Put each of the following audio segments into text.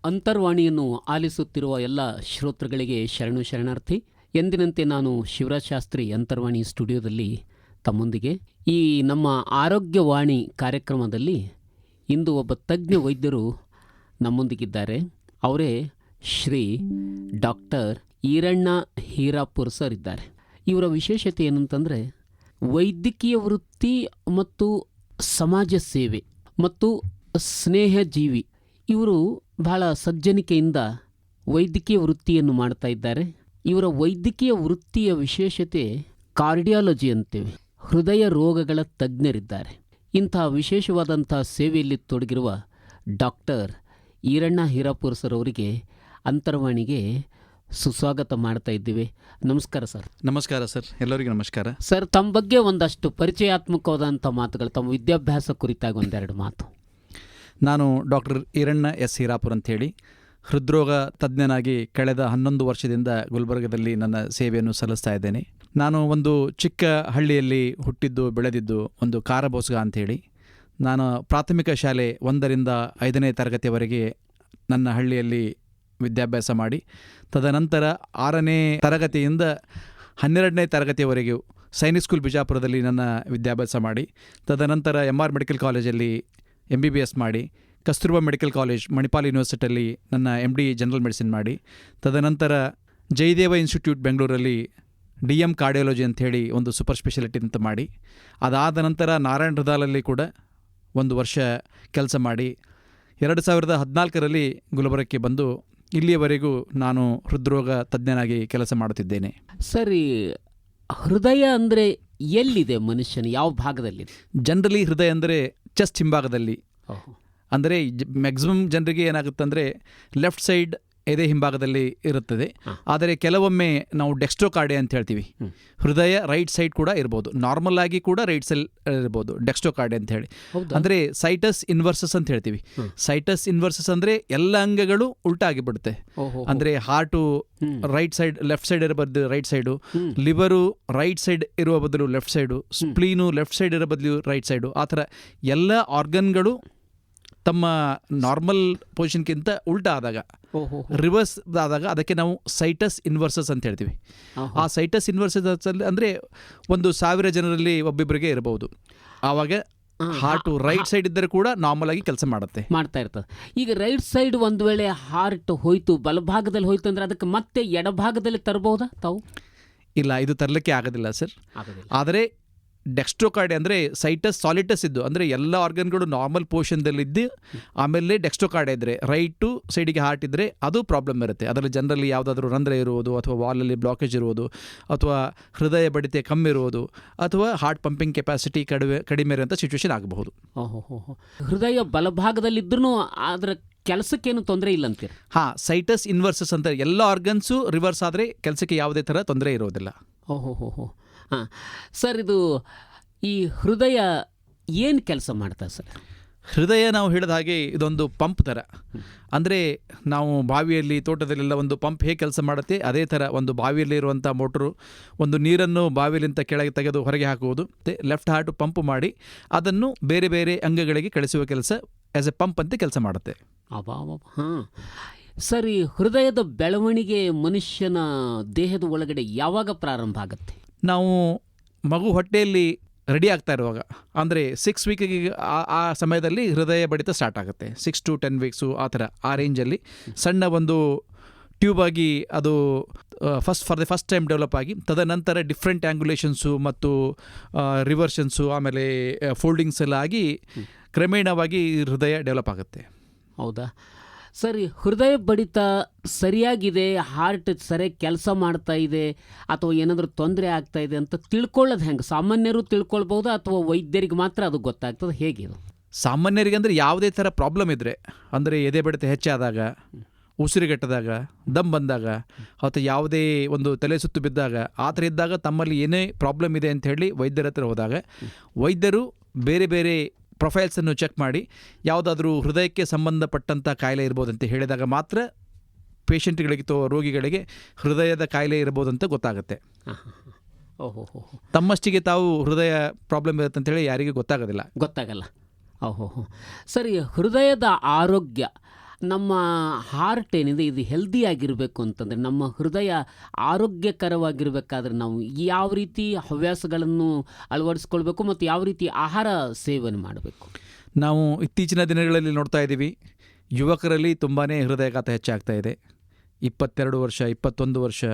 ಅಂತರ್ವಾಣಿಯನ್ನು ಆಲಿಸುತ್ತಿರುವ ಎಲ್ಲ ಶ್ರೋತೃಗಳಿಗೆ ಶರಣು ಶರಣಾರ್ಥಿ. ಎಂದಿನಂತೆ ನಾನು ಶಿವರಾಜ್ ಶಾಸ್ತ್ರಿ ಅಂತರ್ವಾಣಿ ಸ್ಟುಡಿಯೋದಲ್ಲಿ ತಮ್ಮೊಂದಿಗೆ. ಈ ನಮ್ಮ ಆರೋಗ್ಯವಾಣಿ ಕಾರ್ಯಕ್ರಮದಲ್ಲಿ ಇಂದು ಒಬ್ಬ ತಜ್ಞ ವೈದ್ಯರು ನಮ್ಮೊಂದಿಗಿದ್ದಾರೆ. ಅವರೇ ಶ್ರೀ ಡಾಕ್ಟರ್ ಈರಣ್ಣ ಹೀರಾಪುರ್ ಸರ್ ಇದ್ದಾರೆ. ಇವರ ವಿಶೇಷತೆ ಏನಂತಂದರೆ ವೈದ್ಯಕೀಯ ವೃತ್ತಿ ಮತ್ತು ಸಮಾಜ ಸೇವೆ ಮತ್ತು ಸ್ನೇಹಜೀವಿ. ಇವರು ಬಹಳ ಸಜ್ಜನಿಕೆಯಿಂದ ವೈದ್ಯಕೀಯ ವೃತ್ತಿಯನ್ನು ಮಾಡ್ತಾ ಇದ್ದಾರೆ. ಇವರ ವೈದ್ಯಕೀಯ ವೃತ್ತಿಯ ವಿಶೇಷತೆ ಕಾರ್ಡಿಯಾಲಜಿ ಅಂತೇವೆ, ಹೃದಯ ರೋಗಗಳ ತಜ್ಞರಿದ್ದಾರೆ. ಇಂಥ ವಿಶೇಷವಾದಂಥ ಸೇವೆಯಲ್ಲಿ ತೊಡಗಿರುವ ಡಾಕ್ಟರ್ ಈರಣ್ಣ ಹೀರಾಪುರ್ ಸರ್ ಅವರಿಗೆ ಅಂತರ್ವಾಣಿಗೆ ಸುಸ್ವಾಗತ ಮಾಡ್ತಾ ಇದ್ದೀವಿ. ನಮಸ್ಕಾರ ಸರ್. ನಮಸ್ಕಾರ ಸರ್, ಎಲ್ಲರಿಗೂ ನಮಸ್ಕಾರ ಸರ್. ತಮ್ಮ ಬಗ್ಗೆ ಒಂದಷ್ಟು ಪರಿಚಯಾತ್ಮಕವಾದಂಥ ಮಾತುಗಳು, ತಮ್ಮ ವಿದ್ಯಾಭ್ಯಾಸ ಕುರಿತಾಗಿ ಒಂದೆರಡು ಮಾತು. ನಾನು ಡಾಕ್ಟರ್ ಈರಣ್ಣ ಎಸ್ ಹೀರಾಪುರ್ ಅಂಥೇಳಿ ಹೃದ್ರೋಗ ತಜ್ಞನಾಗಿ ಕಳೆದ 11 ವರ್ಷದಿಂದ ಗುಲ್ಬರ್ಗದಲ್ಲಿ ನನ್ನ ಸೇವೆಯನ್ನು ಸಲ್ಲಿಸ್ತಾ ಇದ್ದೇನೆ. ನಾನು ಒಂದು ಚಿಕ್ಕ ಹಳ್ಳಿಯಲ್ಲಿ ಹುಟ್ಟಿದ್ದು ಬೆಳೆದಿದ್ದು, ಒಂದು ಕಾರಬೋಸ್ಗ ಅಂಥೇಳಿ. ನಾನು ಪ್ರಾಥಮಿಕ ಶಾಲೆ 1ರಿಂದ 5ನೇ ತರಗತಿಯವರೆಗೆ ನನ್ನ ಹಳ್ಳಿಯಲ್ಲಿ ವಿದ್ಯಾಭ್ಯಾಸ ಮಾಡಿ, ತದನಂತರ 6ನೇ ತರಗತಿಯಿಂದ 12ನೇ ತರಗತಿಯವರೆಗೂ ಸೈನಿಕ್ ಸ್ಕೂಲ್ ಬಿಜಾಪುರದಲ್ಲಿ ನನ್ನ ವಿದ್ಯಾಭ್ಯಾಸ ಮಾಡಿ, ತದನಂತರ MR ಮೆಡಿಕಲ್ ಕಾಲೇಜಲ್ಲಿ MBBS ಮಾಡಿ, ಕಸ್ತೂರ್ಬಾ ಮೆಡಿಕಲ್ ಕಾಲೇಜ್ ಮಣಿಪಾಲ್ ಯೂನಿವರ್ಸಿಟಿಯಲ್ಲಿ ನನ್ನ MD ಜನರಲ್ ಮೆಡಿಸಿನ್ ಮಾಡಿ, ತದನಂತರ ಜಯದೇವ ಇನ್ಸ್ಟಿಟ್ಯೂಟ್ ಬೆಂಗಳೂರಲ್ಲಿ DM ಕಾರ್ಡಿಯಾಲಜಿ ಅಂಥೇಳಿ ಒಂದು ಸೂಪರ್ ಸ್ಪೆಷಾಲಿಟಿ ಅಂತ ಮಾಡಿ, ಅದಾದ ನಂತರ ನಾರಾಯಣ ಹೃದಯಾಲಯಲ್ಲಿ ಕೂಡ 1 ವರ್ಷ ಕೆಲಸ ಮಾಡಿ 2014ರಲ್ಲಿ ಗುಲ್ಬರ್ಗಕ್ಕೆ ಬಂದು ಇಲ್ಲಿಯವರೆಗೂ ನಾನು ಹೃದ್ರೋಗ ತಜ್ಞನಾಗಿ ಕೆಲಸ ಮಾಡುತ್ತಿದ್ದೇನೆ. ಸರಿ, ಹೃದಯ ಅಂದರೆ ಎಲ್ಲಿದೆ ಮನುಷ್ಯನ, ಯಾವ ಭಾಗದಲ್ಲಿದೆ? ಜನರಲಿ ಹೃದಯ ಅಂದರೆ ಚೆಸ್ಟ್ ಹಿಂಭಾಗದಲ್ಲಿ. ಅಂದರೆ ಮ್ಯಾಕ್ಸಿಮಮ್ ಜನರಿಗೆ ಏನಾಗುತ್ತೆ ಅಂದರೆ ಲೆಫ್ಟ್ ಸೈಡ್ ಎದೆ ಹಿಂಭಾಗದಲ್ಲಿ ಇರುತ್ತದೆ. ಆದರೆ ಕೆಲವೊಮ್ಮೆ ನಾವು ಡೆಕ್ಸ್ಟ್ರೋಕಾರ್ಡಿಯಾ ಅಂತ ಹೇಳ್ತೀವಿ. ಹೃದಯ ರೈಟ್ ಸೈಡ್ ಕೂಡ ಇರ್ಬೋದು, ನಾರ್ಮಲ್ ಆಗಿ ಕೂಡ ರೈಟ್ ಸೈಡ್ ಇರ್ಬೋದು ಡೆಕ್ಸ್ಟ್ರೋಕಾರ್ಡಿಯಾ ಅಂತ ಹೇಳಿ. ಅಂದರೆ ಸೈಟಸ್ ಇನ್ವರ್ಸಸ್ ಅಂತ ಹೇಳ್ತೀವಿ. ಸೈಟಸ್ ಇನ್ವರ್ಸಸ್ ಅಂದರೆ ಎಲ್ಲ ಅಂಗಗಳು ಉಲ್ಟಾ ಆಗಿಬಿಡುತ್ತೆ. ಅಂದರೆ heart right side left side ಇರೋ ಬದಲು right side, liver right side ಇರುವ ಬದಲು left side, spleen left side ಇರೋ ಬದಲು ರೈಟ್ ಸೈಡು. ಆ ಥರ ಎಲ್ಲ ಆರ್ಗನ್ಗಳು ತಮ್ಮ ನಾರ್ಮಲ್ ಪೊಸಿಷನ್ಗಿಂತ ಉಲ್ಟಾ ಆದಾಗ, ರಿವರ್ಸ್ ಆದಾಗ ಅದಕ್ಕೆ ನಾವು ಸೈಟಸ್ ಇನ್ವರ್ಸಸ್ ಅಂತ ಹೇಳ್ತೀವಿ. ಆ ಸೈಟಸ್ ಇನ್ವರ್ಸಸ್ ಅಂದರೆ 1,000 ಜನರಲ್ಲಿ ಒಬ್ಬಿಬ್ಬರಿಗೆ ಇರಬಹುದು. ಆವಾಗ ಹಾರ್ಟು ರೈಟ್ ಸೈಡ್ ಇದ್ದರೆ ಕೂಡ ನಾರ್ಮಲ್ ಆಗಿ ಕೆಲಸ ಮಾಡ್ತಾ ಇರ್ತದೆ. ಈಗ ರೈಟ್ ಸೈಡ್ ಒಂದು ವೇಳೆ ಹಾರ್ಟ್ ಹೋಯ್ತು, ಬಲಭಾಗದಲ್ಲಿ ಹೋಯ್ತು ಅಂದರೆ ಅದಕ್ಕೆ ಮತ್ತೆ ಎಡಭಾಗದಲ್ಲಿ ತರಬಹುದಾ ತಾವು? ಇಲ್ಲ, ಇದು ತರಲಿಕ್ಕೆ ಆಗೋದಿಲ್ಲ ಸರ್. ಆದರೆ ಡೆಕ್ಸ್ಟ್ರೋಕಾರ್ಡಿಯಾ ಅಂದರೆ ಸೈಟಸ್ ಸಾಲಿಟಸ್ ಇದ್ದು, ಅಂದರೆ ಎಲ್ಲ ಆರ್ಗನ್ಗಳು ನಾರ್ಮಲ್ ಪೊಸಿಷನ್ದಲ್ಲಿದ್ದು ಆಮೇಲೆ ಡೆಕ್ಸ್ಟ್ರೋಕಾರ್ಡಿಯಾ ಇದ್ದರೆ ರೈಟು ಸೈಡಿಗೆ ಹಾರ್ಟ್ ಇದ್ದರೆ ಅದು ಪ್ರಾಬ್ಲಮ್ ಇರುತ್ತೆ. ಅದರಲ್ಲಿ ಜನರಲಿ ಯಾವುದಾದ್ರೂ ರಂಧ್ರ ಇರುವುದು, ಅಥವಾ ವಾಲಲ್ಲಿ ಬ್ಲಾಕೇಜ್ ಇರುವುದು, ಅಥವಾ ಹೃದಯ ಬಡಿತ ಕಮ್ಮಿ ಇರುವುದು, ಅಥವಾ ಹಾರ್ಟ್ ಪಂಪಿಂಗ್ ಕೆಪಾಸಿಟಿ ಕಡಿಮೆ ಇರುವಂಥ ಸಿಚುವೇಶನ್ ಆಗಬಹುದು. ಹೃದಯ ಬಲಭಾಗದಲ್ಲಿದ್ರೂ ಅದರ ಕೆಲಸಕ್ಕೇನು ತೊಂದರೆ ಇಲ್ಲ ಅಂತೀರ? ಸೈಟಸ್ ಇನ್ವರ್ಸಸ್ ಅಂತ ಎಲ್ಲ ಆರ್ಗನ್ಸು ರಿವರ್ಸ್ ಆದರೆ ಕೆಲಸಕ್ಕೆ ಯಾವುದೇ ಥರ ತೊಂದರೆ ಇರೋದಿಲ್ಲ. ಸರ್, ಇದು ಈ ಹೃದಯ ಏನು ಕೆಲಸ ಮಾಡ್ತಾ ಸರ್? ಹೃದಯ ನಾವು ಹೇಳಿದ ಹಾಗೆ ಇದೊಂದು ಪಂಪ್ ಥರ. ಅಂದರೆ ನಾವು ಬಾವಿಯಲ್ಲಿ ತೋಟದಲ್ಲೆಲ್ಲ ಒಂದು ಪಂಪ್ ಹೇಗೆ ಕೆಲಸ ಮಾಡುತ್ತೆ, ಅದೇ ಥರ ಒಂದು ಬಾವಿಯಲ್ಲಿ ಇರುವಂಥ ಮೋಟ್ರು ಒಂದು ನೀರನ್ನು ಬಾವಿಯಲ್ಲಿಂದ ಕೆಳಗೆ ತೆಗೆದು ಹೊರಗೆ ಹಾಕುವುದು, ಲೆಫ್ಟ್ ಹಾರ್ಟು ಪಂಪ್ ಮಾಡಿ ಅದನ್ನು ಬೇರೆ ಬೇರೆ ಅಂಗಗಳಿಗೆ ಕಳಿಸುವ ಕೆಲಸ ಆ್ಯಸ್ ಎ ಪಂಪ್ ಅಂತ ಕೆಲಸ ಮಾಡುತ್ತೆ. ಸರಿ, ಹೃದಯದ ಬೆಳವಣಿಗೆ ಮನುಷ್ಯನ ದೇಹದ ಒಳಗಡೆ ಯಾವಾಗ ಪ್ರಾರಂಭ ಆಗುತ್ತೆ? ನಾವು ಮಗು ಹೊಟ್ಟೆಯಲ್ಲಿ ರೆಡಿ ಆಗ್ತಾ ಇರುವಾಗ, ಅಂದರೆ 6 ವೀಕಿಗೆ ಆ ಸಮಯದಲ್ಲಿ ಹೃದಯ ಬಡಿತ ಸ್ಟಾರ್ಟ್ ಆಗುತ್ತೆ. 6 to 10 ವೀಕ್ಸು ಆ ಥರ ಆ ರೇಂಜಲ್ಲಿ ಸಣ್ಣ ಒಂದು ಟ್ಯೂಬ್ ಆಗಿ ಅದು for the first time develop ಆಗಿ, ತದನಂತರ ಡಿಫ್ರೆಂಟ್ ಆ್ಯಂಗುಲೇಷನ್ಸು ಮತ್ತು ರಿವರ್ಷನ್ಸು ಆಮೇಲೆ ಫೋಲ್ಡಿಂಗ್ಸ್ ಎಲ್ಲ ಆಗಿ ಕ್ರಮೇಣವಾಗಿ ಹೃದಯ ಡೆವಲಪ್ ಆಗುತ್ತೆ. ಹೌದಾ ಸರಿ, ಹೃದಯ ಬಡಿತ ಸರಿಯಾಗಿದೆ, ಹಾರ್ಟ್ ಸರಿಯಾಗಿ ಕೆಲಸ ಮಾಡ್ತಾ ಇದೆ, ಅಥವಾ ಏನಾದರೂ ತೊಂದರೆ ಆಗ್ತಾ ಇದೆ ಅಂತ ತಿಳ್ಕೊಳ್ಳೋದು ಹೆಂಗೆ? ಸಾಮಾನ್ಯರು ತಿಳ್ಕೊಳ್ಬೋದು ಅಥವಾ ವೈದ್ಯರಿಗೆ ಮಾತ್ರ ಅದು ಗೊತ್ತಾಗ್ತದೆ, ಹೇಗಿದು? ಸಾಮಾನ್ಯರಿಗೆ ಅಂದರೆ ಯಾವುದೇ ಥರ ಪ್ರಾಬ್ಲಮ್ ಇದ್ದರೆ, ಅಂದರೆ ಎದೆ ಬಡಿತ ಹೆಚ್ಚಾದಾಗ, ಉಸಿರುಗಟ್ಟದಾಗ, ದಮ್ ಬಂದಾಗ, ಅಥವಾ ಯಾವುದೇ ಒಂದು ತಲೆ ಸುತ್ತು ಬಿದ್ದಾಗ, ಆ ಥರ ಇದ್ದಾಗ ತಮ್ಮಲ್ಲಿ ಏನೇ ಪ್ರಾಬ್ಲಮ್ ಇದೆ ಅಂತ ಹೇಳಿ ವೈದ್ಯರ ಹತ್ರ ಹೋದಾಗ ವೈದ್ಯರು ಬೇರೆ ಬೇರೆ ಪ್ರೊಫೈಲ್ಸನ್ನು ಚೆಕ್ ಮಾಡಿ ಯಾವುದಾದ್ರೂ ಹೃದಯಕ್ಕೆ ಸಂಬಂಧಪಟ್ಟಂಥ ಕಾಯಿಲೆ ಇರ್ಬೋದಂತ ಹೇಳಿದಾಗ ಮಾತ್ರ ಪೇಷಂಟ್ಗಳಿಗೆ ಅಥವಾ ರೋಗಿಗಳಿಗೆ ಹೃದಯದ ಕಾಯಿಲೆ ಇರ್ಬೋದಂತ ಗೊತ್ತಾಗುತ್ತೆ. ತಮ್ಮಷ್ಟಿಗೆ ತಾವು ಹೃದಯ ಪ್ರಾಬ್ಲಮ್ ಇರುತ್ತೆ ಅಂತೇಳಿ ಯಾರಿಗೂ ಗೊತ್ತಾಗಲ್ಲ. ಸರಿ, ಹೃದಯದ ಆರೋಗ್ಯ ನಮ್ಮ ಹಾರ್ಟ್ ಏನಿದೆ ಇದು ಹೆಲ್ದಿ ಆಗಿರಬೇಕು ಅಂತಂದರೆ, ನಮ್ಮ ಹೃದಯ ಆರೋಗ್ಯಕರವಾಗಿರಬೇಕಾದ್ರೆ ನಾವು ಯಾವ ರೀತಿ ಹವ್ಯಾಸಗಳನ್ನು ಅಳವಡಿಸ್ಕೊಳ್ಬೇಕು ಮತ್ತು ಯಾವ ರೀತಿ ಆಹಾರ ಸೇವನೆ ಮಾಡಬೇಕು? ನಾವು ಇತ್ತೀಚಿನ ದಿನಗಳಲ್ಲಿ ನೋಡ್ತಾ ಇದ್ದೀವಿ, ಯುವಕರಲ್ಲಿ ತುಂಬಾ ಹೃದಯಾಘಾತ ಹೆಚ್ಚಾಗ್ತಾ ಇದೆ. 22 ವರ್ಷ, 21 ವರ್ಷ,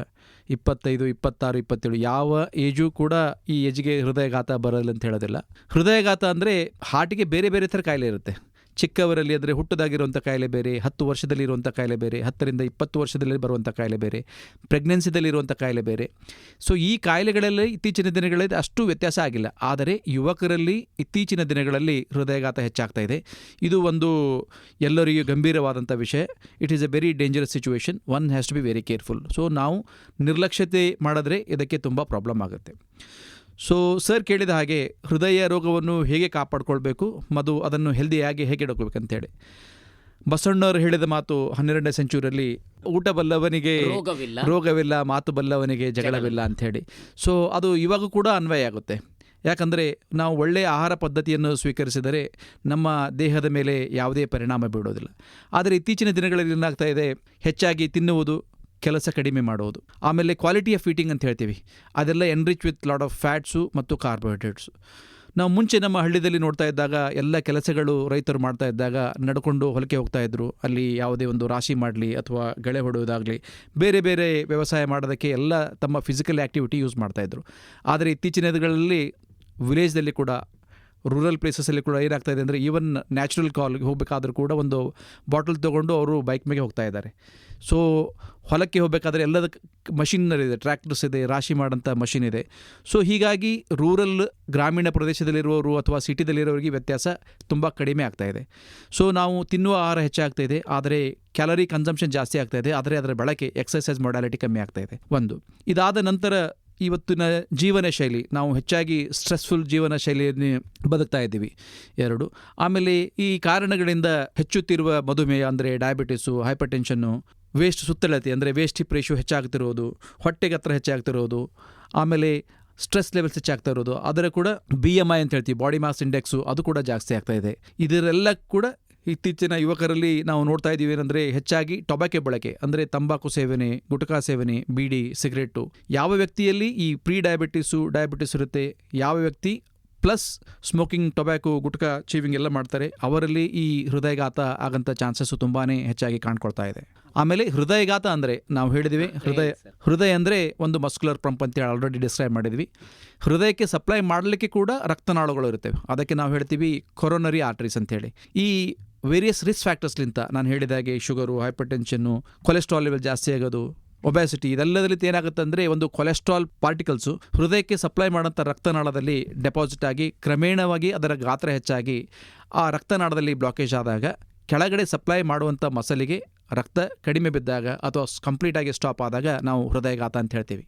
25, 26, 27 ಯಾವ ಏಜು ಕೂಡ ಈ ಏಜ್ಗೆ ಹೃದಯಾಘಾತ ಬರಲ್ಲ ಅಂತ ಹೇಳೋದಿಲ್ಲ. ಹೃದಯಾಘಾತ ಅಂದರೆ ಹಾರ್ಟಿಗೆ ಬೇರೆ ಬೇರೆ ಥರ ಕಾಯಿಲೆ ಇರುತ್ತೆ. ಚಿಕ್ಕವರಲ್ಲಿ ಅಂದರೆ ಹುಟ್ಟದಾಗಿರುವಂಥ ಕಾಯಿಲೆ ಬೇರೆ, 10 ವರ್ಷದಲ್ಲಿರುವಂಥ ಕಾಯಿಲೆ ಬೇರೆ, 10ರಿಂದ 20 ವರ್ಷದಲ್ಲಿ ಬರುವಂಥ ಕಾಯಿಲೆ ಬೇರೆ, ಪ್ರೆಗ್ನೆನ್ಸಿದಲ್ಲಿರುವಂಥ ಕಾಯಿಲೆ ಬೇರೆ. ಸೊ ಈ ಕಾಯಿಲೆಗಳಲ್ಲಿ ಇತ್ತೀಚಿನ ದಿನಗಳಲ್ಲಿ ಅಷ್ಟು ವ್ಯತ್ಯಾಸ ಆಗಿಲ್ಲ. ಆದರೆ ಯುವಕರಲ್ಲಿ ಇತ್ತೀಚಿನ ದಿನಗಳಲ್ಲಿ ಹೃದಯಾಘಾತ ಹೆಚ್ಚಾಗ್ತಾ ಇದೆ. ಇದು ಒಂದು ಎಲ್ಲರಿಗೂ ಗಂಭೀರವಾದಂಥ ವಿಷಯ. It is a very dangerous situation. One has to be very careful. So ನಾವು ನಿರ್ಲಕ್ಷ್ಯತೆ ಮಾಡಿದ್ರೆ ಇದಕ್ಕೆ ತುಂಬ ಪ್ರಾಬ್ಲಮ್ ಆಗುತ್ತೆ. ಸೊ ಸರ್ ಕೇಳಿದ ಹಾಗೆ ಹೃದಯ ರೋಗವನ್ನು ಹೇಗೆ ಕಾಪಾಡ್ಕೊಳ್ಬೇಕು ಮತ್ತು ಅದನ್ನು ಹೆಲ್ದಿಯಾಗಿ ಹೇಗೆ ಇಟ್ಕೋಬೇಕಂತೇಳಿ ಬಸವಣ್ಣವರು ಹೇಳಿದ ಮಾತು 12ನೇ ಸೆಂಚುರಿಯಲ್ಲಿ, ಊಟ ಬಲ್ಲವನಿಗೆ ರೋಗವಿಲ್ಲ, ಮಾತು ಬಲ್ಲವನಿಗೆ ಜಗಳವಿಲ್ಲ ಅಂಥೇಳಿ. ಸೊ ಅದು ಇವಾಗ ಕೂಡ ಅನ್ವಯ ಆಗುತ್ತೆ. ಯಾಕಂದರೆ ನಾವು ಒಳ್ಳೆಯ ಆಹಾರ ಪದ್ಧತಿಯನ್ನು ಸ್ವೀಕರಿಸಿದರೆ ನಮ್ಮ ದೇಹದ ಮೇಲೆ ಯಾವುದೇ ಪರಿಣಾಮ ಬೀಳೋದಿಲ್ಲ. ಆದರೆ ಇತ್ತೀಚಿನ ದಿನಗಳಲ್ಲಿ ಏನಾಗ್ತಾ ಇದೆ, ಹೆಚ್ಚಾಗಿ ತಿನ್ನುವುದು, ಕೆಲಸ ಕಡಿಮೆ ಮಾಡುವುದು, ಆಮೇಲೆ ಕ್ವಾಲಿಟಿ ಆಫ್ ಈಟಿಂಗ್ ಅಂತ ಹೇಳ್ತೀವಿ, ಅದೆಲ್ಲ enrich with lot of fats ಮತ್ತು ಕಾರ್ಬೋಹೈಡ್ರೇಟ್ಸು. ನಾವು ಮುಂಚೆ ನಮ್ಮ ಹಳ್ಳಿಯಲ್ಲಿ ನೋಡ್ತಾ ಇದ್ದಾಗ ಎಲ್ಲ ಕೆಲಸಗಳು ರೈತರು ಮಾಡ್ತಾ ಇದ್ದಾಗ ನಡ್ಕೊಂಡು ಹೊಲಕ್ಕೆ ಹೋಗ್ತಾಯಿದ್ರು. ಅಲ್ಲಿ ಯಾವುದೇ ಒಂದು ರಾಶಿ ಮಾಡಲಿ ಅಥವಾ ಗಳೆ ಹೊಡೆಯೋದಾಗಲಿ, ಬೇರೆ ಬೇರೆ ವ್ಯವಸಾಯ ಮಾಡೋದಕ್ಕೆ ಎಲ್ಲ ತಮ್ಮ ಫಿಸಿಕಲ್ ಆ್ಯಕ್ಟಿವಿಟಿ ಯೂಸ್ ಮಾಡ್ತಾಯಿದ್ರು. ಆದರೆ ಇತ್ತೀಚಿನ ದಿನಗಳಲ್ಲಿ ವಿಲೇಜ್ದಲ್ಲಿ ಕೂಡ, ರೂರಲ್ ಪ್ಲೇಸಸಲ್ಲಿ ಕೂಡ ಏನಾಗ್ತಾಯಿದೆ ಅಂದರೆ, ಈವನ್ ನ್ಯಾಚುರಲ್ ಕಾಲ್ಗೆ ಹೋಗಬೇಕಾದ್ರೂ ಕೂಡ ಒಂದು ಬಾಟಲ್ ತೊಗೊಂಡು ಅವರು ಬೈಕ್ ಮೇಲೆ ಹೋಗ್ತಾ ಇದ್ದಾರೆ. ಸೊ ಹೊಲಕ್ಕೆ ಹೋಗಬೇಕಾದ್ರೆ ಎಲ್ಲದ ಮಷಿನರಿ ಇದೆ, ಟ್ರ್ಯಾಕ್ಟರ್ಸ್ ಇದೆ, ರಾಶಿ ಮಾಡೋಂಥ ಮಷಿನ್ ಇದೆ. ಸೊ ಹೀಗಾಗಿ ರೂರಲ್ ಗ್ರಾಮೀಣ ಪ್ರದೇಶದಲ್ಲಿರುವವರು ಅಥವಾ ಸಿಟಿದಲ್ಲಿರೋರಿಗೆ ವ್ಯತ್ಯಾಸ ತುಂಬ ಕಡಿಮೆ ಆಗ್ತಾಯಿದೆ. ಸೊ ನಾವು ತಿನ್ನುವ ಆಹಾರ ಹೆಚ್ಚಾಗ್ತಾಯಿದೆ, ಆದರೆ ಕ್ಯಾಲರಿ ಕನ್ಸಂಪ್ಷನ್ ಜಾಸ್ತಿ ಆಗ್ತಾಯಿದೆ, ಆದರೆ ಅದರ ಬಳಕೆ ಎಕ್ಸರ್ಸೈಸ್ ಮೊಡಾಲಿಟಿ ಕಮ್ಮಿ ಆಗ್ತಾಯಿದೆ. ಒಂದು ಇದಾದ ನಂತರ ಇವತ್ತಿನ ಜೀವನ ಶೈಲಿ, ನಾವು ಹೆಚ್ಚಾಗಿ ಸ್ಟ್ರೆಸ್ಫುಲ್ ಜೀವನ ಶೈಲಿಯನ್ನು ಬದುಕ್ತಾ ಇದ್ದೀವಿ. 2 ಆಮೇಲೆ ಈ ಕಾರಣಗಳಿಂದ ಹೆಚ್ಚುತ್ತಿರುವ ಮಧುಮೇಹ ಅಂದರೆ ಡಯಾಬಿಟಿಸು, ಹೈಪರ್ ಟೆನ್ಷನ್ನು, ವೇಸ್ಟ್ ಸುತ್ತಳತೆ ಅಂದರೆ ವೇಸ್ಟ್ ರೇಷಿಯೋ ಹೆಚ್ಚಾಗ್ತಿರೋದು, ಹೊಟ್ಟೆಗೆ ಹತ್ರ ಹೆಚ್ಚಾಗ್ತಿರೋದು, ಆಮೇಲೆ ಸ್ಟ್ರೆಸ್ ಲೆವೆಲ್ಸ್ ಹೆಚ್ಚಾಗ್ತಾ ಇರೋದು, ಅದರ ಕೂಡ BMI ಅಂತ ಹೇಳ್ತೀವಿ, ಬಾಡಿ ಮಾಸ್ ಇಂಡೆಕ್ಸು, ಅದು ಕೂಡ ಜಾಸ್ತಿ ಆಗ್ತಾ ಇದೆ. ಇದರೆಲ್ಲ ಕೂಡ ಇತ್ತೀಚಿನ ಯುವಕರಲ್ಲಿ ನಾವು ನೋಡ್ತಾ ಇದ್ದೀವಿ. ಏನಂದರೆ ಹೆಚ್ಚಾಗಿ ಟೊಬ್ಯಾಕೊ ಬಳಕೆ ಅಂದರೆ ತಂಬಾಕು ಸೇವನೆ, ಗುಟಕಾ ಸೇವನೆ, ಬೀಡಿ, ಸಿಗರೇಟು. ಯಾವ ವ್ಯಕ್ತಿಯಲ್ಲಿ ಈ ಪ್ರೀ ಡಯಾಬಿಟಿಸ್ ಇರುತ್ತೆ, ಯಾವ ವ್ಯಕ್ತಿ plus smoking, tobacco, gutka, chewing ಎಲ್ಲ ಮಾಡ್ತಾರೆ, ಅವರಲ್ಲಿ ಈ ಹೃದಯಾಘಾತ ಆಗೋಂಥ ಚಾನ್ಸಸ್ಸು ತುಂಬಾ ಹೆಚ್ಚಾಗಿ ಕಾಣ್ಕೊಳ್ತಾ ಇದೆ. ಆಮೇಲೆ ಹೃದಯಾಘಾತ ಅಂದರೆ ನಾವು ಹೇಳಿದ್ವಿ, ಹೃದಯ ಅಂದರೆ ಒಂದು ಮಸ್ಕ್ಯುಲರ್ ಪಂಪ್ ಅಂತೇಳಿ ಆಲ್ರೆಡಿ ಡಿಸ್ಕ್ರೈಬ್ ಮಾಡಿದ್ವಿ. ಹೃದಯಕ್ಕೆ ಸಪ್ಲೈ ಮಾಡಲಿಕ್ಕೆ ಕೂಡ ರಕ್ತನಾಳಗಳು ಇರ್ತವೆ, ಅದಕ್ಕೆ ನಾವು ಹೇಳ್ತೀವಿ ಕೊರೋನರಿ ಆರ್ಟರೀಸ್ ಅಂತೇಳಿ. ಈ ವೇರಿಯಸ್ ರಿಸ್ಕ್ ಫ್ಯಾಕ್ಟರ್ಸ್ಲಿಂತ ನಾನು ಹೇಳಿದಾಗೆ ಶುಗರು, ಹೈಪರ್ ಟೆನ್ಷನ್ನು, ಕೊಲೆಸ್ಟ್ರಾಲ್ ಲೆವೆಲ್ ಜಾಸ್ತಿ ಆಗೋದು, ಒಬೆಸಿಟಿ, ಇದೆಲ್ಲದರಲ್ಲಿ ಏನಾಗುತ್ತೆ ಅಂದರೆ ಒಂದು ಕೊಲೆಸ್ಟ್ರಾಲ್ ಪಾರ್ಟಿಕಲ್ಸು ಹೃದಯಕ್ಕೆ ಸಪ್ಲೈ ಮಾಡೋಂಥ ರಕ್ತನಾಳದಲ್ಲಿ ಡೆಪಾಸಿಟ್ ಆಗಿ ಕ್ರಮೇಣವಾಗಿ ಅದರ ಗಾತ್ರ ಹೆಚ್ಚಾಗಿ ಆ ರಕ್ತನಾಳದಲ್ಲಿ ಬ್ಲಾಕೇಜ್ ಆದಾಗ ಕೆಳಗಡೆ ಸಪ್ಲೈ ಮಾಡುವಂಥ ಮಸಲಿಗೆ ರಕ್ತ ಕಡಿಮೆ ಬಿದ್ದಾಗ ಅಥವಾ ಕಂಪ್ಲೀಟಾಗಿ ಸ್ಟಾಪ್ ಆದಾಗ ನಾವು ಹೃದಯಾಘಾತ ಅಂತ ಹೇಳ್ತೀವಿ.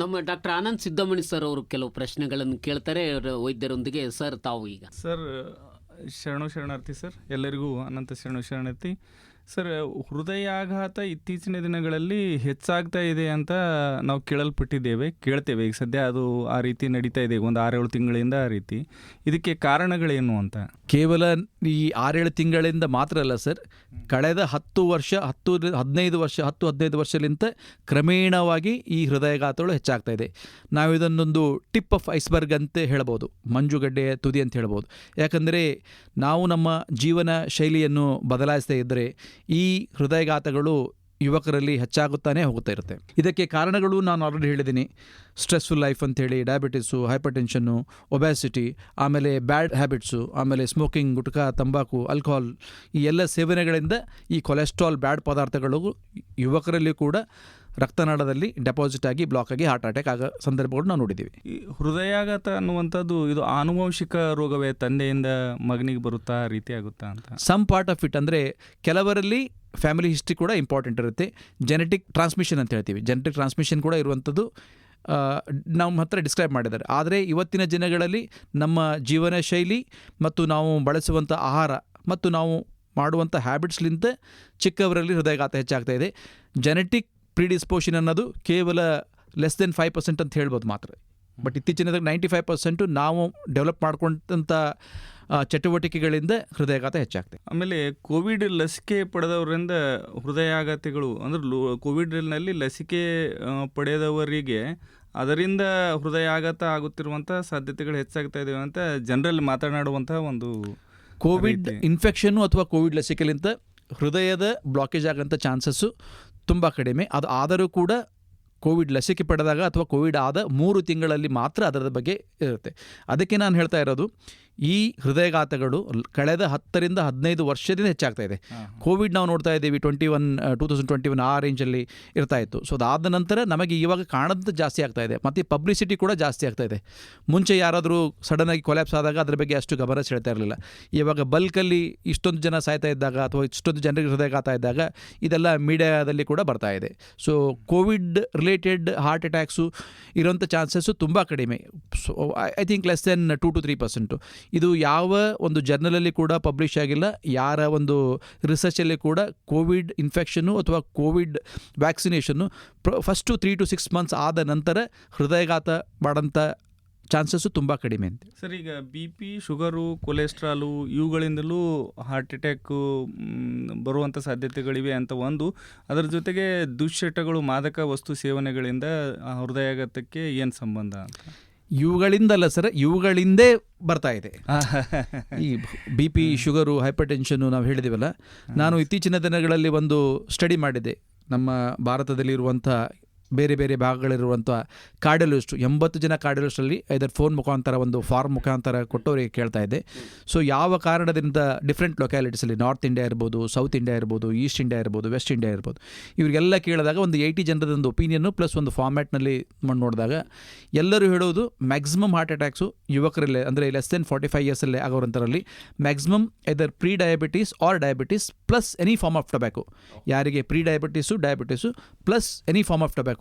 ನಮ್ಮ ಡಾಕ್ಟರ್ ಆನಂದ್ ಸಿದ್ದಮಣಿ ಸರ್ ಅವರು ಕೆಲವು ಪ್ರಶ್ನೆಗಳನ್ನು ಕೇಳ್ತಾರೆ ವೈದ್ಯರೊಂದಿಗೆ. ಸರ್ ತಾವು ಈಗ ಸರ್ ಶರಣಾರ್ಥಿ ಸರ್, ಎಲ್ಲರಿಗೂ ಅನಂತ ಶರಣಾರ್ಥಿ ಸರ್. ಹೃದಯಾಘಾತ ಇತ್ತೀಚಿನ ದಿನಗಳಲ್ಲಿ ಹೆಚ್ಚಾಗ್ತಾ ಇದೆ ಅಂತ ನಾವು ಕೇಳ್ತೇವೆ. ಈಗ ಸದ್ಯ ಅದು ಆ ರೀತಿ ನಡೀತಾ ಇದೆ, ಒಂದು 6-7 ತಿಂಗಳಿಂದ ಆ ರೀತಿ. ಇದಕ್ಕೆ ಕಾರಣಗಳೇನು ಅಂತ? ಕೇವಲ ಈ 6-7 ತಿಂಗಳಿಂದ ಮಾತ್ರ ಅಲ್ಲ ಸರ್, ಕಳೆದ 10-15 ವರ್ಷಲಿಂತ ಕ್ರಮೇಣವಾಗಿ ಈ ಹೃದಯಾಘಾತಗಳು ಹೆಚ್ಚಾಗ್ತಾ ಇದೆ. ನಾವು ಇದನ್ನೊಂದು ಟಿಪ್ ಆಫ್ ಐಸ್ಬರ್ಗ್ ಅಂತ ಹೇಳ್ಬೋದು, ಮಂಜುಗಡ್ಡೆಯ ತುದಿ ಅಂತ ಹೇಳ್ಬೋದು. ಯಾಕಂದರೆ ನಾವು ನಮ್ಮ ಜೀವನ ಶೈಲಿಯನ್ನು ಬದಲಾಯಿಸ್ತಾ ಇದ್ದರೆ ಈ ಹೃದಯಾಘಾತಗಳು ಯುವಕರಲ್ಲಿ ಹೆಚ್ಚಾಗುತ್ತಾನೆ ಹೋಗ್ತಾ ಇರುತ್ತೆ. ಇದಕ್ಕೆ ಕಾರಣಗಳು ನಾನು ಆಲ್ರೆಡಿ ಹೇಳಿದ್ದೀನಿ, ಸ್ಟ್ರೆಸ್ಫುಲ್ ಲೈಫ್ ಅಂಥೇಳಿ, ಡಯಾಬಿಟಿಸು, ಹೈಪರ್ ಟೆನ್ಷನ್ನು, ಒಬೆಸಿಟಿ, ಆಮೇಲೆ ಬ್ಯಾಡ್ ಹ್ಯಾಬಿಟ್ಸು, ಆಮೇಲೆ ಸ್ಮೋಕಿಂಗ್, ಗುಟ್ಕಾ, ತಂಬಾಕು, ಆಲ್ಕೋಹಾಲ್, ಈ ಎಲ್ಲ ಸೇವನೆಗಳಿಂದ ಈ ಕೊಲೆಸ್ಟ್ರಾಲ್ ಬ್ಯಾಡ್ ಪದಾರ್ಥಗಳು ಯುವಕರಲ್ಲಿ ಕೂಡ ರಕ್ತನಾಳದಲ್ಲಿ ಡೆಪಾಸಿಟ್ ಆಗಿ ಬ್ಲಾಕ್ ಆಗಿ ಹಾರ್ಟ್ ಅಟ್ಯಾಕ್ ಆಗೋ ಸಂದರ್ಭಗಳು ನಾವು ನೋಡಿದ್ದೀವಿ. ಈ ಹೃದಯಾಘಾತ ಅನ್ನುವಂಥದ್ದು ಇದು ಆನುವಂಶಿಕ ರೋಗವೇ, ತಂದೆಯಿಂದ ಮಗನಿಗೆ ಬರುತ್ತಾ ರೀತಿ ಆಗುತ್ತಾ ಅಂತ? ಸಮ್ ಪಾರ್ಟ್ ಆಫ್ ಇಟ್, ಅಂದರೆ ಕೆಲವರಲ್ಲಿ ಫ್ಯಾಮಿಲಿ ಹಿಸ್ಟ್ರಿ ಕೂಡ ಇಂಪಾರ್ಟೆಂಟ್ ಇರುತ್ತೆ. ಜೆನೆಟಿಕ್ ಟ್ರಾನ್ಸ್ಮಿಷನ್ ಅಂತ ಹೇಳ್ತೀವಿ, ಜೆನೆಟಿಕ್ ಟ್ರಾನ್ಸ್ಮಿಷನ್ ಕೂಡ ಇರುವಂಥದ್ದು ನಮ್ಮ ಹತ್ರ ಡಿಸ್ಕ್ರೈಬ್ ಮಾಡಿದ್ದಾರೆ. ಆದರೆ ಇವತ್ತಿನ ದಿನಗಳಲ್ಲಿ ನಮ್ಮ ಜೀವನ ಶೈಲಿ ಮತ್ತು ನಾವು ಬಳಸುವಂಥ ಆಹಾರ ಮತ್ತು ನಾವು ಮಾಡುವಂಥ ಹ್ಯಾಬಿಟ್ಸ್ಲಿಂದ ಚಿಕ್ಕವರಲ್ಲಿ ಹೃದಯಾಘಾತ ಹೆಚ್ಚಾಗ್ತಾ ಇದೆ. ಜೆನೆಟಿಕ್ ಪ್ರಿಡಿಸ್ಪೋಷನ್ ಅನ್ನೋದು ಕೇವಲ ಲೆಸ್ ದೆನ್ 5% ಅಂತ ಹೇಳ್ಬೋದು ಮಾತ್ರ. ಬಟ್ ಇತ್ತೀಚಿನ 95% ನಾವು ಡೆವಲಪ್ ಮಾಡ್ಕೊಂಡಂಥ ಚಟುವಟಿಕೆಗಳಿಂದ ಹೃದಯಾಘಾತ ಹೆಚ್ಚಾಗ್ತದೆ. ಆಮೇಲೆ ಕೋವಿಡ್ ಲಸಿಕೆ ಪಡೆದವರಿಂದ ಹೃದಯಾಘಾತಗಳು ಅಂದರೆ ಕೋವಿಡ್ನಲ್ಲಿ ಲಸಿಕೆ ಪಡೆದವರಿಗೆ ಅದರಿಂದ ಹೃದಯಾಘಾತ ಆಗುತ್ತಿರುವಂಥ ಸಾಧ್ಯತೆಗಳು ಹೆಚ್ಚಾಗ್ತಾ ಇದ್ದಾವೆ ಅಂತ ಜನರಲ್ಲಿ ಮಾತನಾಡುವಂಥ ಒಂದು ಕೋವಿಡ್ ಇನ್ಫೆಕ್ಷನ್ನು ಅಥವಾ ಕೋವಿಡ್ ಲಸಿಕೆಲಿಂದ ಹೃದಯದ ಬ್ಲಾಕೇಜ್ ಆಗೋಂಥ ಚಾನ್ಸಸ್ಸು ತುಂಬ ಕಡಿಮೆ. ಅದು ಆದರೂ ಕೂಡ ಕೋವಿಡ್ ಲಸಿಕೆ ಪಡೆದಾಗ ಅಥವಾ ಕೋವಿಡ್ ಆದ 3 ತಿಂಗಳಲ್ಲಿ ಮಾತ್ರ ಅದರ ಬಗ್ಗೆ ಇರುತ್ತೆ. ಅದಕ್ಕೆ ನಾನು ಹೇಳ್ತಾ ಇರೋದು, ಈ ಹೃದಯಾಘಾತಗಳು ಕಳೆದ 10ರಿಂದ 15 ವರ್ಷದಿಂದ ಹೆಚ್ಚಾಗ್ತಾ ಇದೆ. ಕೋವಿಡ್ ನಾವು ನೋಡ್ತಾ ಇದ್ದೀವಿ 2021 ಆ ರೇಂಜಲ್ಲಿ ಇರ್ತಾ ಇತ್ತು. ಸೊ ಅದಾದ ನಂತರ ನಮಗೆ ಇವಾಗ ಕಾಣೋದು ಜಾಸ್ತಿ ಆಗ್ತಾ ಇದೆ, ಮತ್ತು ಪಬ್ಲಿಸಿಟಿ ಕೂಡ ಜಾಸ್ತಿ ಆಗ್ತಾ ಇದೆ. ಮುಂಚೆ ಯಾರಾದರೂ ಸಡನ್ನಾಗಿ ಕೊಲ್ಯಾಪ್ಸ್ ಆದಾಗ ಅದ್ರ ಬಗ್ಗೆ ಅಷ್ಟು ಗಮನ ಸೆಳ್ತಾ ಇರಲಿಲ್ಲ. ಇವಾಗ ಬಲ್ಕಲ್ಲಿ ಇಷ್ಟೊಂದು ಜನ ಸಾಯ್ತಾ ಇದ್ದಾಗ ಅಥವಾ ಇಷ್ಟೊಂದು ಜನರಿಗೆ ಹೃದಯಾಘಾತ ಇದ್ದಾಗ ಇದೆಲ್ಲ ಮೀಡಿಯಾದಲ್ಲಿ ಕೂಡ ಬರ್ತಾ ಇದೆ. So Covid related heart attacks ಇರೋಂಥ ಚಾನ್ಸಸ್ಸು ತುಂಬ ಕಡಿಮೆ. So I think less than 2 to 3%. ಇದು ಯಾವ ಒಂದು ಜರ್ನಲಲ್ಲಿ ಕೂಡ ಪಬ್ಲಿಷ್ ಆಗಿಲ್ಲ. ಯಾರ ಒಂದು ರಿಸರ್ಚಲ್ಲಿ ಕೂಡ ಕೋವಿಡ್ ಇನ್ಫೆಕ್ಷನ್ನು ಅಥವಾ Covid vaccination first 3 to 6 months ಆದ ನಂತರ ಹೃದಯಾಘಾತ ಮಾಡೋಂಥ ಚಾನ್ಸಸ್ಸು ತುಂಬ ಕಡಿಮೆ ಅಂತ. ಸರ್, ಈಗ BP, ಶುಗರು, ಕೊಲೆಸ್ಟ್ರಾಲು ಇವುಗಳಿಂದಲೂ ಹಾರ್ಟ್ ಅಟ್ಯಾಕು ಬರುವಂಥ ಸಾಧ್ಯತೆಗಳಿವೆ ಅಂತ ಒಂದು. ಅದರ ಜೊತೆಗೆ ದುಶ್ಚಟಗಳು, ಮಾದಕ ವಸ್ತು ಸೇವನೆಗಳಿಂದ ಹೃದಯಾಘಾತಕ್ಕೆ ಏನು ಸಂಬಂಧ ಅಂತ? ಇವುಗಳಿಂದಲ್ಲ ಸರ್, ಇವುಗಳಿಂದೇ ಬರ್ತಾ ಇದೆ ಈ BP, ಶುಗರು, ಹೈಪರ್ ಟೆನ್ಷನ್ನು ನಾವು ಹೇಳಿದ್ದೀವಲ್ಲ. ನಾನು ಇತ್ತೀಚಿನ ದಿನಗಳಲ್ಲಿ ಒಂದು ಸ್ಟಡಿ ಮಾಡಿದ್ದೆ. ನಮ್ಮ ಭಾರತದಲ್ಲಿರುವಂಥ ಬೇರೆ ಬೇರೆ ಭಾಗಗಳಿರುವಂಥ ಕಾರ್ಡಿಯೋಲಜಿಸ್ಟು 80 ಜನ ಕಾರ್ಡಿಯೋಲಜಿಸ್ಟಲ್ಲಿ ಇದರ ಫೋನ್ ಮುಖಾಂತರ ಒಂದು ಫಾರ್ಮ್ ಮುಖಾಂತರ ಕೊಟ್ಟವರಿಗೆ ಕೇಳ್ತಾ ಇದ್ದೆ. ಸೊ ಯಾವ ಕಾರಣದಿಂದ ಡಿಫ್ರೆಂಟ್ ಲೊಕ್ಯಾಲಿಟೀಸಲ್ಲಿ, ನಾರ್ತ್ ಇಂಡಿಯಾ ಇರ್ಬೋದು, ಸೌತ್ ಇಂಡಿಯಾ ಇರ್ಬೋದು, ಈಸ್ಟ್ ಇಂಡಿಯಾ ಇರ್ಬೋದು, ವೆಸ್ಟ್ ಇಂಡಿಯಾ ಇರ್ಬೋದು, ಇವರಿಗೆಲ್ಲ ಕೇಳಿದಾಗ ಒಂದು 80 ಜನರದೊಂದು ಒಪಿನಿಯನ್ನು ಪ್ಲಸ್ ಒಂದು ಫಾರ್ಮ್ಯಾಟ್ನಲ್ಲಿ ನೋಡಿದಾಗ ಎಲ್ಲರೂ ಹೇಳೋದು ಮ್ಯಾಕ್ಸಿಮಮ್ ಹಾರ್ಟ್ ಅಟ್ಯಾಕ್ಸು ಯುವಕರಲ್ಲೇ, ಅಂದರೆ ಲೆಸ್ ದೆನ್ 45 yearsಲ್ಲೇ ಆಗೋರಂಥರಲ್ಲಿ ಮ್ಯಾಕ್ಸಿಮಮ್ ಇದರ್ pre diabetes or diabetes plus any form of tobacco. ಯಾರಿಗೆ pre diabetes plus any form of tobacco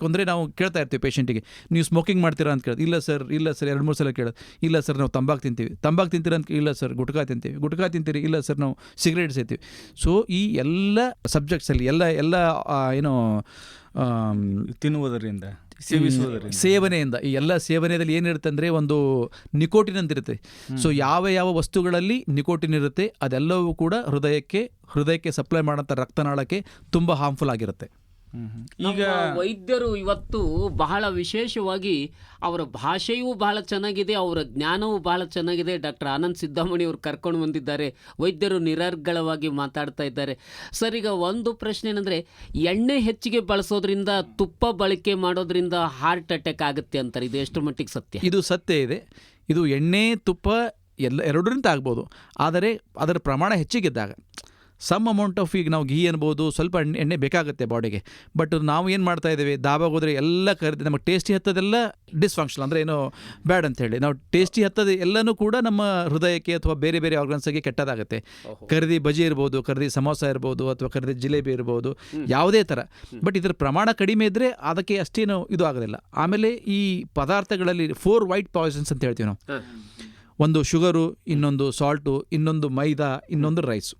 ಅಂದರೆ ನಾವು ಕೇಳ್ತಾ ಇರ್ತೀವಿ ಪೇಷಂಟಿಗೆ, ನೀವು ಸ್ಮೋಕಿಂಗ್ ಮಾಡ್ತೀರಾ ಅಂತ ಕೇಳೋದು. ಇಲ್ಲ ಸರ್ 2-3 ಸಲ ಕೇಳೋದು. ಇಲ್ಲ ಸರ್ ನಾವು ತಂಬಾಕು ತಿಂತೀರಾ ಅಂತ. ಇಲ್ಲ ಸರ್ ಗುಟ್ಕಾ ತಿಂತೀರಿ. ಇಲ್ಲ ಸರ್ ನಾವು ಸಿಗರೇಟ್ ಸೇತೀವಿ. ಸೊ ಈ ಎಲ್ಲ ಸಬ್ಜೆಕ್ಟ್ಸಲ್ಲಿ ಎಲ್ಲ ಏನೋ ತಿನ್ನುವುದರಿಂದ, ಸೇವನೆಯಿಂದ, ಈ ಎಲ್ಲ ಸೇವನೆಯಲ್ಲಿ ಏನಿರುತ್ತೆ ಅಂದರೆ ಒಂದು ನಿಕೋಟಿನ್ ಅಂತ ಇರುತ್ತೆ. ಸೊ ಯಾವ ವಸ್ತುಗಳಲ್ಲಿ ನಿಕೋಟಿನ್ ಇರುತ್ತೆ ಅದೆಲ್ಲವೂ ಕೂಡ ಹೃದಯಕ್ಕೆ ಸಪ್ಲೈ ಮಾಡೋಂಥ ರಕ್ತನಾಳಕ್ಕೆ ತುಂಬ ಹಾರ್ಮ್ಫುಲ್ ಆಗಿರುತ್ತೆ. ಈಗ ವೈದ್ಯರು ಇವತ್ತು ಬಹಳ ವಿಶೇಷವಾಗಿ ಅವರ ಭಾಷೆಯೂ ಬಹಳ ಚೆನ್ನಾಗಿದೆ, ಅವರ ಜ್ಞಾನವೂ ಬಹಳ ಚೆನ್ನಾಗಿದೆ. ಡಾಕ್ಟರ್ ಆನಂದ್ ಸಿದ್ದಾಮಣಿ ಅವರು ಕರ್ಕೊಂಡು ಬಂದಿದ್ದಾರೆ. ವೈದ್ಯರು ನಿರರ್ಗಳವಾಗಿ ಮಾತಾಡ್ತಾ ಇದ್ದಾರೆ. ಸರ್, ಈಗ ಒಂದು ಪ್ರಶ್ನೆ ಏನಂದರೆ, ಎಣ್ಣೆ ಹೆಚ್ಚಿಗೆ ಬಳಸೋದ್ರಿಂದ, ತುಪ್ಪ ಬಳಕೆ ಮಾಡೋದ್ರಿಂದ ಹಾರ್ಟ್ ಅಟ್ಯಾಕ್ ಆಗುತ್ತೆ ಅಂತಾರೆ. ಇದು ಎಷ್ಟು ಮಟ್ಟಿಗೆ ಸತ್ಯ? ಇದು ಸತ್ಯ ಇದೆ. ಇದು ಎಣ್ಣೆ ತುಪ್ಪ ಎರಡರಿಂದ ಆಗ್ಬೋದು, ಆದರೆ ಅದರ ಪ್ರಮಾಣ ಹೆಚ್ಚಿಗಿದ್ದಾಗ. ಸಮ್ ಅಮೌಂಟ್ ಆಫ್, ಈಗ ನಾವು ಘೀ ಅನ್ಬೋದು, ಸ್ವಲ್ಪ ಎಣ್ಣೆ ಬೇಕಾಗುತ್ತೆ ಬಾಡಿಗೆ. ಬಟ್ ನಾವು ಏನು ಮಾಡ್ತಾ ಇದ್ದೇವೆ, ದಾಬಾಗೆ ಹೋದರೆ ಎಲ್ಲ ಕರೆದು ನಮಗೆ ಟೇಸ್ಟಿ ಹತ್ತೋದೆಲ್ಲ ಡಿಸ್ಫಂಕ್ಷನ್, ಅಂದರೆ ಏನೋ ಬ್ಯಾಡ್ ಅಂತೇಳಿ ನಾವು ಟೇಸ್ಟಿ ಹತ್ತೋದು ಎಲ್ಲನೂ ಕೂಡ ನಮ್ಮ ಹೃದಯಕ್ಕೆ ಅಥವಾ ಬೇರೆ ಬೇರೆ ಆರ್ಗನ್ಸ್ಗೆ ಕೆಟ್ಟದಾಗುತ್ತೆ. ಕರಿದಿ ಬಜಿ ಇರ್ಬೋದು, ಕರಿದಿ ಸಮೋಸ ಇರ್ಬೋದು, ಅಥವಾ ಕರಿದಿ ಜಿಲೇಬಿ ಇರ್ಬೋದು, ಯಾವುದೇ ಥರ. ಬಟ್ ಇದರ ಪ್ರಮಾಣ ಕಡಿಮೆ ಇದ್ದರೆ ಅದಕ್ಕೆ ಅಷ್ಟೇನು ಇದು ಆಗೋದಿಲ್ಲ. ಆಮೇಲೆ ಈ ಪದಾರ್ಥಗಳಲ್ಲಿ 4 white ಪಾಯ್ಸನ್ಸ್ ಅಂತ ಹೇಳ್ತೀವಿ ನಾವು. ಒಂದು ಶುಗರು, ಇನ್ನೊಂದು ಸಾಲ್ಟು, ಇನ್ನೊಂದು ಮೈದಾ, ಇನ್ನೊಂದು ರೈಸು.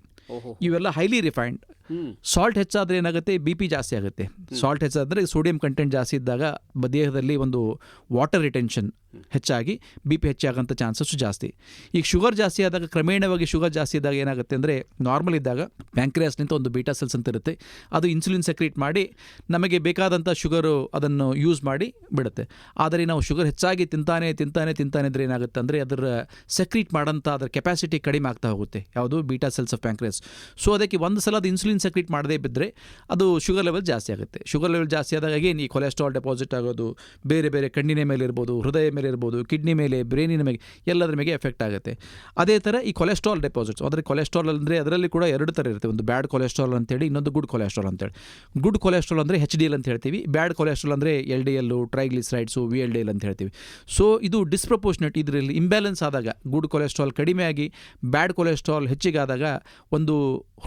ಇವೆಲ್ಲ ಹೈಲಿ ರಿಫೈನ್ಡ್. ಸಾಲ್ಟ್ ಹೆಚ್ಚಾದರೆ ಏನಾಗುತ್ತೆ, BP ಜಾಸ್ತಿ ಆಗುತ್ತೆ. ಸಾಲ್ಟ್ ಹೆಚ್ಚಾದರೆ ಸೋಡಿಯಂ ಕಂಟೆಂಟ್ ಜಾಸ್ತಿ ಇದ್ದಾಗ ದೇಹದಲ್ಲಿ ಒಂದು ವಾಟರ್ ರಿಟೆನ್ಷನ್ ಹೆಚ್ಚಾಗಿ BP ಹೆಚ್ಚಾಗೋಂಥ ಚಾನ್ಸಸ್ಸು ಜಾಸ್ತಿ. ಈಗ ಶುಗರ್ ಜಾಸ್ತಿ ಆದಾಗ, ಕ್ರಮೇಣವಾಗಿ ಶುಗರ್ ಜಾಸ್ತಿ ಇದ್ದಾಗ ಏನಾಗುತ್ತೆ ಅಂದರೆ, ನಾರ್ಮಲ್ ಇದ್ದಾಗ ಪ್ಯಾಂಕ್ರಿಯಾಸ್ನಿಂದ ಒಂದು ಬೀಟಾ ಸೆಲ್ಸ್ ಅಂತ ಇರುತ್ತೆ, ಅದು ಇನ್ಸುಲಿನ್ ಸೆಕ್ರೀಟ್ ಮಾಡಿ ನಮಗೆ ಬೇಕಾದಂಥ ಶುಗರು ಅದನ್ನು ಯೂಸ್ ಮಾಡಿ ಬಿಡುತ್ತೆ. ಆದರೆ ನಾವು ಶುಗರ್ ಹೆಚ್ಚಾಗಿ ತಿಂತಾನೆ ಇದ್ರೆ ಏನಾಗುತ್ತೆ ಅಂದರೆ, ಅದರ ಸೆಕ್ರೀಟ್ ಮಾಡೋಂಥ ಅದರ ಕೆಪಾಸಿಟಿ ಕಡಿಮೆ ಆಗ್ತಾ ಹೋಗುತ್ತೆ, ಯಾವುದು beta cells of pancreas. So ಅದಕ್ಕೆ ಒಂದು ಸಲ ಅದು ಇನ್ಸುಲಿನ್ ಸೆಕ್ರೀಟ್ ಮಾಡದೇ ಬಿದ್ದರೆ ಅದು ಶುಗರ್ ಲೆವೆಲ್ ಜಾಸ್ತಿ ಆಗುತ್ತೆ. ಶುಗರ್ ಲೆವೆಲ್ ಜಾಸ್ತಿ ಆದಾಗ ಈ ಕೊಲೆಸ್ಟ್ರಾಲ್ ಡೆಪಾಸಿಟ್ ಆಗೋದು ಬೇರೆ ಬೇರೆ ಕಣ್ಣಿನ ಮೇಲೆ ಇರ್ಬೋದು, ಹೃದಯ ಮೇಲೆ ಇರ್ಬೋದು, ಕಿಡ್ನಿ ಮೇಲೆ, ಬ್ರೈನಿನ ಮೇಲೆ, ಎಲ್ಲದರ ಮೇಲೆ ಎಫೆಕ್ಟ್ ಆಗುತ್ತೆ. ಅದೇ ಥರ ಈ ಕೊಲೆಸ್ಟ್ರಾಲ್ ಡೆಪಾಸಿಟ್ಸ್, ಅಂದರೆ ಕೊಲೆಸ್ಟ್ರಾಲ್ ಅಂದರೆ ಅದರಲ್ಲಿ ಕೂಡ 2 ಥರ ಇರುತ್ತೆ. ಒಂದು ಬ್ಯಾಡ್ ಕೊಲೆಸ್ಟ್ರಾಲ್ ಅಂತೇಳಿ, ಇನ್ನೊಂದು ಗುಡ್ ಕೊಲೆಸ್ಟ್ರಾಲ್ ಅಂತೇಳಿ. ಗುಡ್ ಕೊಲೆಸ್ಟ್ರಾಲ್ ಅಂದರೆ HDL ಅಂತ ಹೇಳ್ತೀವಿ. ಬ್ಯಾಡ್ ಕೊಲೆಸ್ಟ್ರಾಲ್ ಅಂದರೆ LDL, ಟ್ರೈಗ್ಲಿಸರೈಡ್ಸು, VLDL ಅಂತ ಹೇಳ್ತೀವಿ. ಸೊ ಇದು ಡಿಸ್ಪ್ರಪೋರ್ಷನೇಟ್, ಇದರಲ್ಲಿ ಇಂಬ್ಯಾಲೆನ್ಸ್ ಆದಾಗ ಗುಡ್ ಕೊಲೆಸ್ಟ್ರಾಲ್ ಕಡಿಮೆ ಆಗಿ ಬ್ಯಾಡ್ ಕೊಲೆಸ್ಟ್ರಾಲ್ ಹೆಚ್ಚಿಗಾದಾಗ ಒಂದು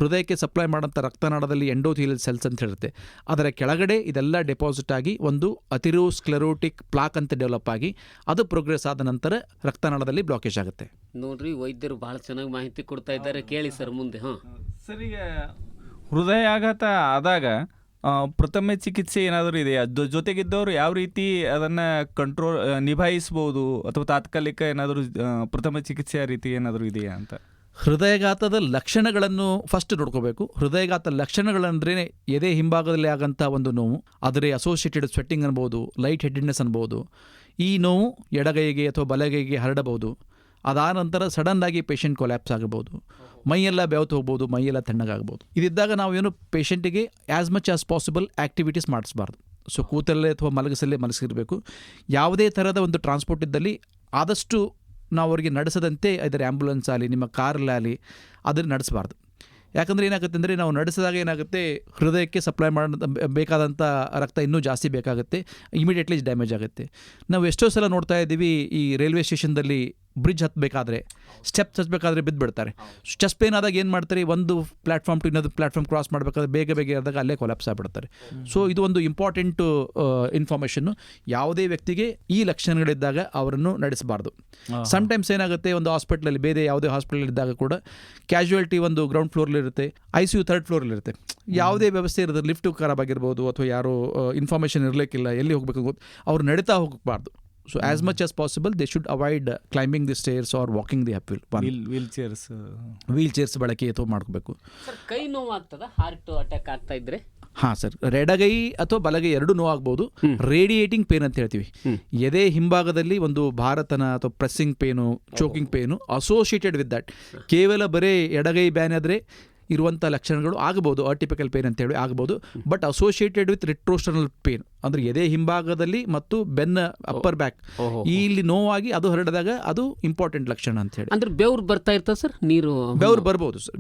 ಹೃದಯಕ್ಕೆ ಸಪ್ಲೈ ಮಾಡೋಂಥ ರಕ್ತನಾಳದಲ್ಲಿ ಎಂಡೋಥೀಲಿಯಲ್ ಸೆಲ್ಸ್ ಅಂತ ಹೇಳುತ್ತೆ, ಅದರ ಕೆಳಗಡೆ ಇದೆಲ್ಲ ಡೆಪಾಸಿಟ್ ಆಗಿ ಒಂದು ಅಥೆರೋಸ್ಕ್ಲೆರೋಟಿಕ್ ಪ್ಲಾಕ್ ಅಂತ ಡೆವಲಪ್ ಆಗಿ ಅದು ಪ್ರೋಗ್ರೆಸ್ ಆದ ನಂತರ ರಕ್ತನಾಳದಲ್ಲಿ ಬ್ಲಾಕೇಜ್ ಆಗುತ್ತೆ. ನೋಡ್ರಿ, ವೈದ್ಯರು ಬಹಳ ಚೆನ್ನಾಗಿ ಮಾಹಿತಿ ಕೊಡ್ತಾ ಇದ್ದಾರೆ. ಕೇಳಿ ಸರ್ ಮುಂದೆ. ಸರ್, ಈಗ ಹೃದಯಾಘಾತ ಆದಾಗ ಪ್ರಥಮ ಚಿಕಿತ್ಸೆ ಏನಾದರೂ ಇದೆಯಾ? ಜೊತೆಗಿದ್ದವರು ಯಾವ ರೀತಿ ಅದನ್ನು ನಿಭಾಯಿಸ್ಬೋದು, ಅಥವಾ ತಾತ್ಕಾಲಿಕ ಏನಾದರೂ ಪ್ರಥಮ ಚಿಕಿತ್ಸೆಯ ರೀತಿ ಏನಾದರೂ ಇದೆಯಾ ಅಂತ? ಹೃದಯಘಾತದ ಲಕ್ಷಣಗಳನ್ನು ಫಸ್ಟ್ ನೋಡ್ಕೋಬೇಕು. ಹೃದಯಘಾತ ಲಕ್ಷಣಗಳಂದ್ರೆ ಎದೆ ಹಿಂಭಾಗದಲ್ಲಿ ಆಗಂಥ ಒಂದು ನೋವು, ಅದರ ಅಸೋಸಿಯೇಟೆಡ್ ಸ್ವೆಟ್ಟಿಂಗ್ ಅನ್ಬೋದು, ಲೈಟ್ ಹೆಡ್ನೆಸ್ ಅನ್ಬೋದು. ಈ ನೋವು ಎಡಗೈಗೆ ಅಥವಾ ಬಲಗೈಗೆ ಹರಡಬಹುದು. ಅದಾದ ನಂತರ ಸಡನ್ನಾಗಿ ಪೇಷಂಟ್ ಕೊಲ್ಯಾಪ್ಸ್ ಆಗಬಹುದು, ಮೈಯೆಲ್ಲ ಬೆವತು ಹೋಗ್ಬೋದು, ಮೈಯೆಲ್ಲ ತಣ್ಣಗಾಗ್ಬೋದು. ಇದಿದ್ದಾಗ ನಾವೇನು ಪೇಷಂಟಿಗೆ as much as possible activities ಮಾಡಿಸ್ಬಾರ್ದು. ಸೊ ಕೂತಲ್ಲೇ ಅಥವಾ ಮಲಗಿರಬೇಕು. ಯಾವುದೇ ಥರದ ಒಂದು ಟ್ರಾನ್ಸ್ಪೋರ್ಟ್ ಇದ್ದಲ್ಲಿ ಆದಷ್ಟು ನಾವು ಅವರಿಗೆ ನಡೆಸದಂತೆ, ಇದರ ಆ್ಯಂಬುಲೆನ್ಸ್ ಆಗಲಿ ನಿಮ್ಮ ಕಾರಲ್ಲಾಗಲಿ ಅದನ್ನು ನಡೆಸಬಾರ್ದು. ಯಾಕಂದರೆ ಏನಾಗುತ್ತೆ ಅಂದರೆ, ನಾವು ನಡೆಸಿದಾಗ ಏನಾಗುತ್ತೆ, ಹೃದಯಕ್ಕೆ ಸಪ್ಲೈ ಬೇಕಾದಂಥ ರಕ್ತ ಇನ್ನೂ ಜಾಸ್ತಿ ಬೇಕಾಗುತ್ತೆ, ಇಮಿಡಿಯೇಟ್ಲಿ ಡ್ಯಾಮೇಜ್ ಆಗುತ್ತೆ. ನಾವು ಎಷ್ಟೋ ಸಲ ನೋಡ್ತಾ ಇದ್ದೀವಿ, ಈ ರೈಲ್ವೆ ಸ್ಟೇಷನ್ದಲ್ಲಿ ಬ್ರಿಡ್ಜ್ ಹತ್ತಬೇಕಾದ್ರೆ, ಸ್ಟೆಪ್ಸ್ ಹತ್ತಬೇಕಾದ್ರೆ ಬಿದ್ದುಬಿಡ್ತಾರೆ. ಚೆಸ್ಟ್ ಪೇನ್ ಆದಾಗ ಏನು ಮಾಡ್ತಾರೆ, ಒಂದು ಪ್ಲ್ಯಾಟ್ಫಾರ್ಮ್ ಟು ಇನ್ನೊಂದು ಪ್ಲ್ಯಾಟ್ಫಾರ್ಮ್ ಕ್ರಾಸ್ ಮಾಡಬೇಕಾದ್ರೆ ಬೇಗ ಆದಾಗ ಅಲ್ಲೇ ಕೊಲ್ಯಾಪ್ಸ್ ಆಗಿಬಿಡ್ತಾರೆ. ಸೊ ಇದು ಒಂದು ಇಂಪಾರ್ಟೆಂಟು ಇನ್ಫಾರ್ಮೇಷನ್ನು. ಯಾವುದೇ ವ್ಯಕ್ತಿಗೆ ಈ ಲಕ್ಷಣಗಳಿದ್ದಾಗ ಅವರನ್ನು ನಡೆಸಬಾರ್ದು. ಸಮ್ಟೈಮ್ಸ್ ಏನಾಗುತ್ತೆ, ಒಂದು ಹಾಸ್ಪಿಟ್ಲಲ್ಲಿ, ಬೇರೆ ಯಾವುದೇ ಹಾಸ್ಪಿಟಲ್ ಕೂಡ ಕ್ಯಾಶುಯಾಲಿಟಿ ಒಂದು ಗ್ರೌಂಡ್ ಫ್ಲೋರ್ಲಿರುತ್ತೆ, ICU ಥರ್ಡ್ ಫ್ಲೋರಲ್ಲಿರುತ್ತೆ. ಯಾವುದೇ ವ್ಯವಸ್ಥೆ ಇರುತ್ತೆ, ಲಿಫ್ಟು ಖರಾಬ್ ಆಗಿರ್ಬೋದು, ಅಥವಾ ಯಾರೋ ಇನ್ಫಾರ್ಮೇಷನ್ ಇರಲಿಕ್ಕಿಲ್ಲ, ಎಲ್ಲಿ ಹೋಗಬೇಕು ಗೊತ್ತು, ಅವ್ರು ನಡೀತಾ ಹೋಗಬಾರ್ದು. So as much as possible they should avoid climbing the stairs or walking the uphill. wheelchairs ಬಳಕೆ ಅಥವಾ ಮಾಡ್ಕೋಬೇಕು. ಸರ್, ಕೈ ನೋವು ಆಗ್ತದ ಹಾರ್ಟ್ ಅಟ್ಯಾಕ್ ಆಗ್ತಾ ಇದ್ರೆ? ಹಾಂ ಸರ್, ಎಡಗೈ ಅಥವಾ ಬಲಗೈ ಎರಡು ನೋವಾಗ್ಬೋದು. ರೇಡಿಯೇಟಿಂಗ್ ಪೇನ್ ಅಂತ ಹೇಳ್ತೀವಿ. ಎದೆ ಹಿಂಭಾಗದಲ್ಲಿ ಒಂದು ಭಾರತನ ಅಥವಾ pressing pain, choking pain associated with that. ಕೇವಲ ಬರೀ ಎಡಗೈ ಬ್ಯಾನ್ ಆದರೆ ಇರುವಂಥ ಲಕ್ಷಣಗಳು ಆಗಬಹುದು, ಅಟಿಪಿಕಲ್ ಪೇನ್ ಅಂತೇಳಿ ಆಗಬಹುದು. ಬಟ್ ಅಸೋಸಿಯೇಟೆಡ್ ವಿತ್ ರಿಟ್ರೋಸ್ಟರ್ನಲ್ ಪೇನ್ ಅಂದರೆ ಎದೆ ಹಿಂಭಾಗದಲ್ಲಿ ಮತ್ತು ಬೆನ್ನ ಅಪ್ಪರ್ ಬ್ಯಾಕ್ ಇಲ್ಲಿ ನೋವಾಗಿ ಅದು ಹರಡಿದಾಗ ಅದು ಇಂಪಾರ್ಟೆಂಟ್ ಲಕ್ಷಣ ಅಂತ ಹೇಳಿ. ಅಂದ್ರೆ ಬೆವರು ಬರ್ತಾ ಇರ್ತದೆ ಸರ್, ನೀರು ಬೆವರು ಬರ್ಬೋದು ಸರ್,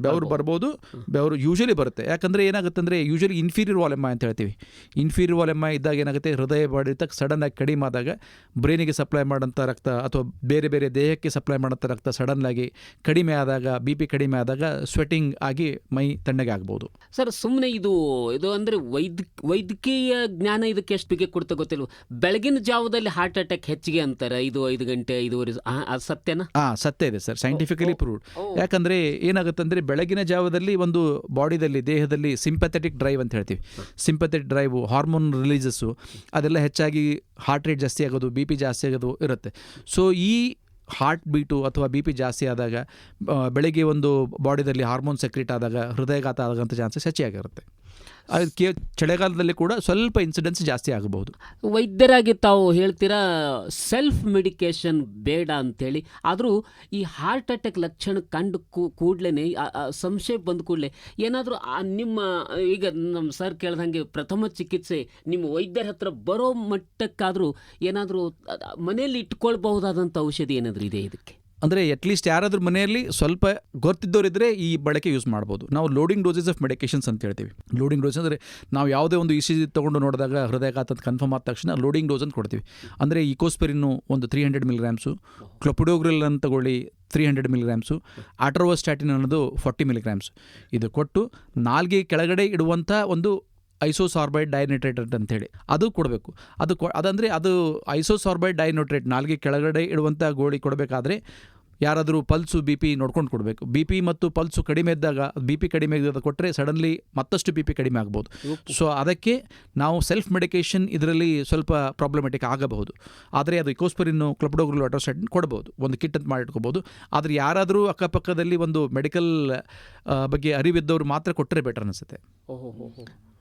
ಬೆವರು ಯೂಶಲಿ ಬರುತ್ತೆ. ಯಾಕಂದರೆ ಏನಾಗುತ್ತೆ ಅಂದರೆ, ಯೂಶಲಿ ಇನ್ಫೀರಿಯರ್ ವಾಲ್ಯೂಮ್ ಅಂತ ಹೇಳ್ತೀವಿ. ಇನ್ಫೀರಿಯರ್ ವಾಲ್ಯೂಮ್ ಇದ್ದಾಗ ಏನಾಗುತ್ತೆ, ಹೃದಯ ಬಡಿತ ಸಡನ್ ಆಗಿ ಕಡಿಮೆ ಆದಾಗ ಬ್ರೈನಿಗೆ ಸಪ್ಲೈ ಮಾಡೋಂಥ ರಕ್ತ ಅಥವಾ ಬೇರೆ ದೇಹಕ್ಕೆ ಸಪ್ಲೈ ಮಾಡೋಂಥ ರಕ್ತ ಸಡನ್ನಾಗಿ ಕಡಿಮೆ ಆದಾಗ, BP ಕಡಿಮೆ ಆದಾಗ ಸ್ವೆಟಿಂಗ್ ಆಗಿ ಮೈ ತಣ್ಣಗೆ ಆಗ್ಬೋದು. ಸರ್, ಸುಮ್ಮನೆ ಇದು ಅಂದರೆ ವೈದ್ಯಕೀಯ ಜ್ಞಾನ ಇದಕ್ಕೆ ಎಷ್ಟು ಬಗ್ಗೆ ಕೊಡ್ತಾ ಗೊತ್ತಿಲ್ಲ. ಬೆಳಗಿನ ಜಾವದಲ್ಲಿ ಹಾರ್ಟ್ ಅಟ್ಯಾಕ್ ಹೆಚ್ಚಿಗೆ ಅಂತಾರೆ, 5 ಗಂಟೆ 5:30, ಅದು ಸತ್ಯನಾ? ಸತ್ಯ ಇದೆ ಸರ್, ಸೈಂಟಿಫಿಕಲಿ ಪ್ರೂವ್ಡ್. ಯಾಕಂದರೆ ಏನಾಗುತ್ತೆ ಅಂದರೆ, ಬೆಳಗಿನ ಜಾವದಲ್ಲಿ ಒಂದು ಬಾಡಿದಲ್ಲಿ, ದೇಹದಲ್ಲಿ ಸಿಂಪಥೆಟಿಕ್ ಡ್ರೈವ್ ಅಂತ ಹೇಳ್ತೀವಿ. ಸಿಂಪಥೆಟಿಕ್ ಡ್ರೈವು, ಹಾರ್ಮೋನ್ ರಿಲೀಸಸ್ಸು ಅದೆಲ್ಲ ಹೆಚ್ಚಾಗಿ ಹಾರ್ಟ್ ರೇಟ್ ಜಾಸ್ತಿ ಆಗೋದು, BP ಜಾಸ್ತಿ ಆಗೋದು ಇರುತ್ತೆ. ಸೊ ಈ ಹಾರ್ಟ್ ಬೀಟು ಅಥವಾ BP ಜಾಸ್ತಿ ಆದಾಗ, ಬೆಳಗ್ಗೆ ಒಂದು ಬಾಡಿದಲ್ಲಿ ಹಾರ್ಮೋನ್ ಸೆಕ್ರೇಟ್ ಆದಾಗ ಹೃದಯಘಾತ ಆಗೋಂಥ ಚಾನ್ಸಸ್ ಹೆಚ್ಚಾಗಿರುತ್ತೆ. ಅದಕ್ಕೆ ಚಳಿಗಾಲದಲ್ಲಿ ಕೂಡ ಸ್ವಲ್ಪ ಇನ್ಸಿಡೆನ್ಸ್ ಜಾಸ್ತಿ ಆಗಬಹುದು. ವೈದ್ಯರಾಗಿ ತಾವು ಹೇಳ್ತೀರಾ ಸೆಲ್ಫ್ ಮೆಡಿಕೇಶನ್ ಬೇಡ ಅಂತೇಳಿ. ಆದರೂ ಈ ಹಾರ್ಟ್ ಅಟ್ಯಾಕ್ ಲಕ್ಷಣ ಕಂಡು ಕೂಡಲೇ, ಸಂಶಯ ಬಂದ ಕೂಡಲೇ ಏನಾದರೂ ನಿಮ್ಮ, ಈಗ ನಮ್ಮ ಸರ್ ಕೇಳ್ದಂಗೆ ಪ್ರಥಮ ಚಿಕಿತ್ಸೆ ನಿಮ್ಮ ವೈದ್ಯರ ಹತ್ರ ಬರೋ ಮಟ್ಟಕ್ಕಾದರೂ ಏನಾದರೂ ಮನೆಯಲ್ಲಿ ಇಟ್ಕೊಳ್ಬಹುದಾದಂಥ ಔಷಧಿ ಏನಾದರೂ ಇದೆ ಇದಕ್ಕೆ? ಅಂದರೆ ಅಟ್ಲೀಸ್ಟ್ ಯಾರಾದ್ರೂ ಮನೆಯಲ್ಲಿ ಸ್ವಲ್ಪ ಗೊತ್ತಿದ್ದವರಿದ್ದರೆ ಈ ಬಳಕೆ ಯೂಸ್ ಮಾಡ್ಬೋದು. ನಾವು ಲೋಡಿಂಗ್ ಡೋಸಸ್ ಆಫ್ ಮೆಡಿಕೇಷನ್ಸ್ ಅಂತ ಹೇಳ್ತೀವಿ. ಲೋಡಿಂಗ್ ಡೋಸ್ ಅಂದರೆ, ನಾವು ಯಾವುದೇ ಒಂದು ECG ತೊಗೊಂಡು ನೋಡಿದಾಗ ಹೃದಯಘಾತ ಅಂತ ಕನ್ಫರ್ಮ್ ಆದ ತಕ್ಷಣ ಲೋಡಿಂಗ್ ಡೋಸ್ ಅಂತ ಕೊಡ್ತೀವಿ. ಅಂದರೆ ಇಕೋಸ್ಪೆರಿನ್ನು ಒಂದು 300 mg, ಕ್ಲೊಪಿಡೋಗ್ರಿಲ್ ಅಂತ ತಗೊಳ್ಳಿ 300 mg, ಆಟ್ರೋವಾಸ್ಟ್ಯಾಟಿನ್ ಅನ್ನೋದು 40 mg. ಇದು ಕೊಟ್ಟು ನಾಲ್ಗೆ ಕೆಳಗಡೆ ಇಡುವಂಥ ಒಂದು ಐಸೋಸಾರ್ಬೈಡ್ ಡೈನೈಟ್ರೇಟ್ ಅಂತೇಳಿ ಅದು ಕೊಡಬೇಕು. ಅದಂದರೆ ಅದು ಐಸೋಸಾರ್ಬೈಡ್ ಡೈನೈಟ್ರೇಟ್ ನಾಲ್ಗೆ ಕೆಳಗಡೆ ಇಡುವಂಥ ಗೋಳಿ ಕೊಡಬೇಕಾದ್ರೆ ಯಾರಾದರೂ ಪಲ್ಸು BP ನೋಡ್ಕೊಂಡು ಕೊಡಬೇಕು. BP ಮತ್ತು ಪಲ್ಸು ಕಡಿಮೆ ಇದ್ದಾಗ, BP ಕಡಿಮೆ ಇದ್ದಾಗ ಕೊಟ್ಟರೆ ಸಡನ್ಲಿ ಮತ್ತಷ್ಟು BP ಕಡಿಮೆ ಆಗ್ಬೋದು. ಸೊ ಅದಕ್ಕೆ ನಾವು ಸೆಲ್ಫ್ ಮೆಡಿಕೇಷನ್ ಇದರಲ್ಲಿ ಸ್ವಲ್ಪ ಪ್ರಾಬ್ಲಮೆಟಿಕ್ ಆಗಬಹುದು. ಆದರೆ ಅದು ಇಕೋಸ್ಪೆರಿನ್ನು, ಕ್ಲೊಪಿಡೋಗ್ರಿಲ್, ಆಟ್ರೋವಾಸ್ಟ್ಯಾಟಿನ್ ಕೊಡ್ಬೋದು, ಒಂದು ಕಿಟ್ ಅಂತ ಮಾಡಿಟ್ಕೋಬೋದು. ಆದರೆ ಯಾರಾದರೂ ಅಕ್ಕಪಕ್ಕದಲ್ಲಿ ಒಂದು ಮೆಡಿಕಲ್ ಬಗ್ಗೆ ಅರಿವಿದ್ದವರು ಮಾತ್ರ ಕೊಟ್ಟರೆ ಬೆಟರ್ ಅನಿಸುತ್ತೆ.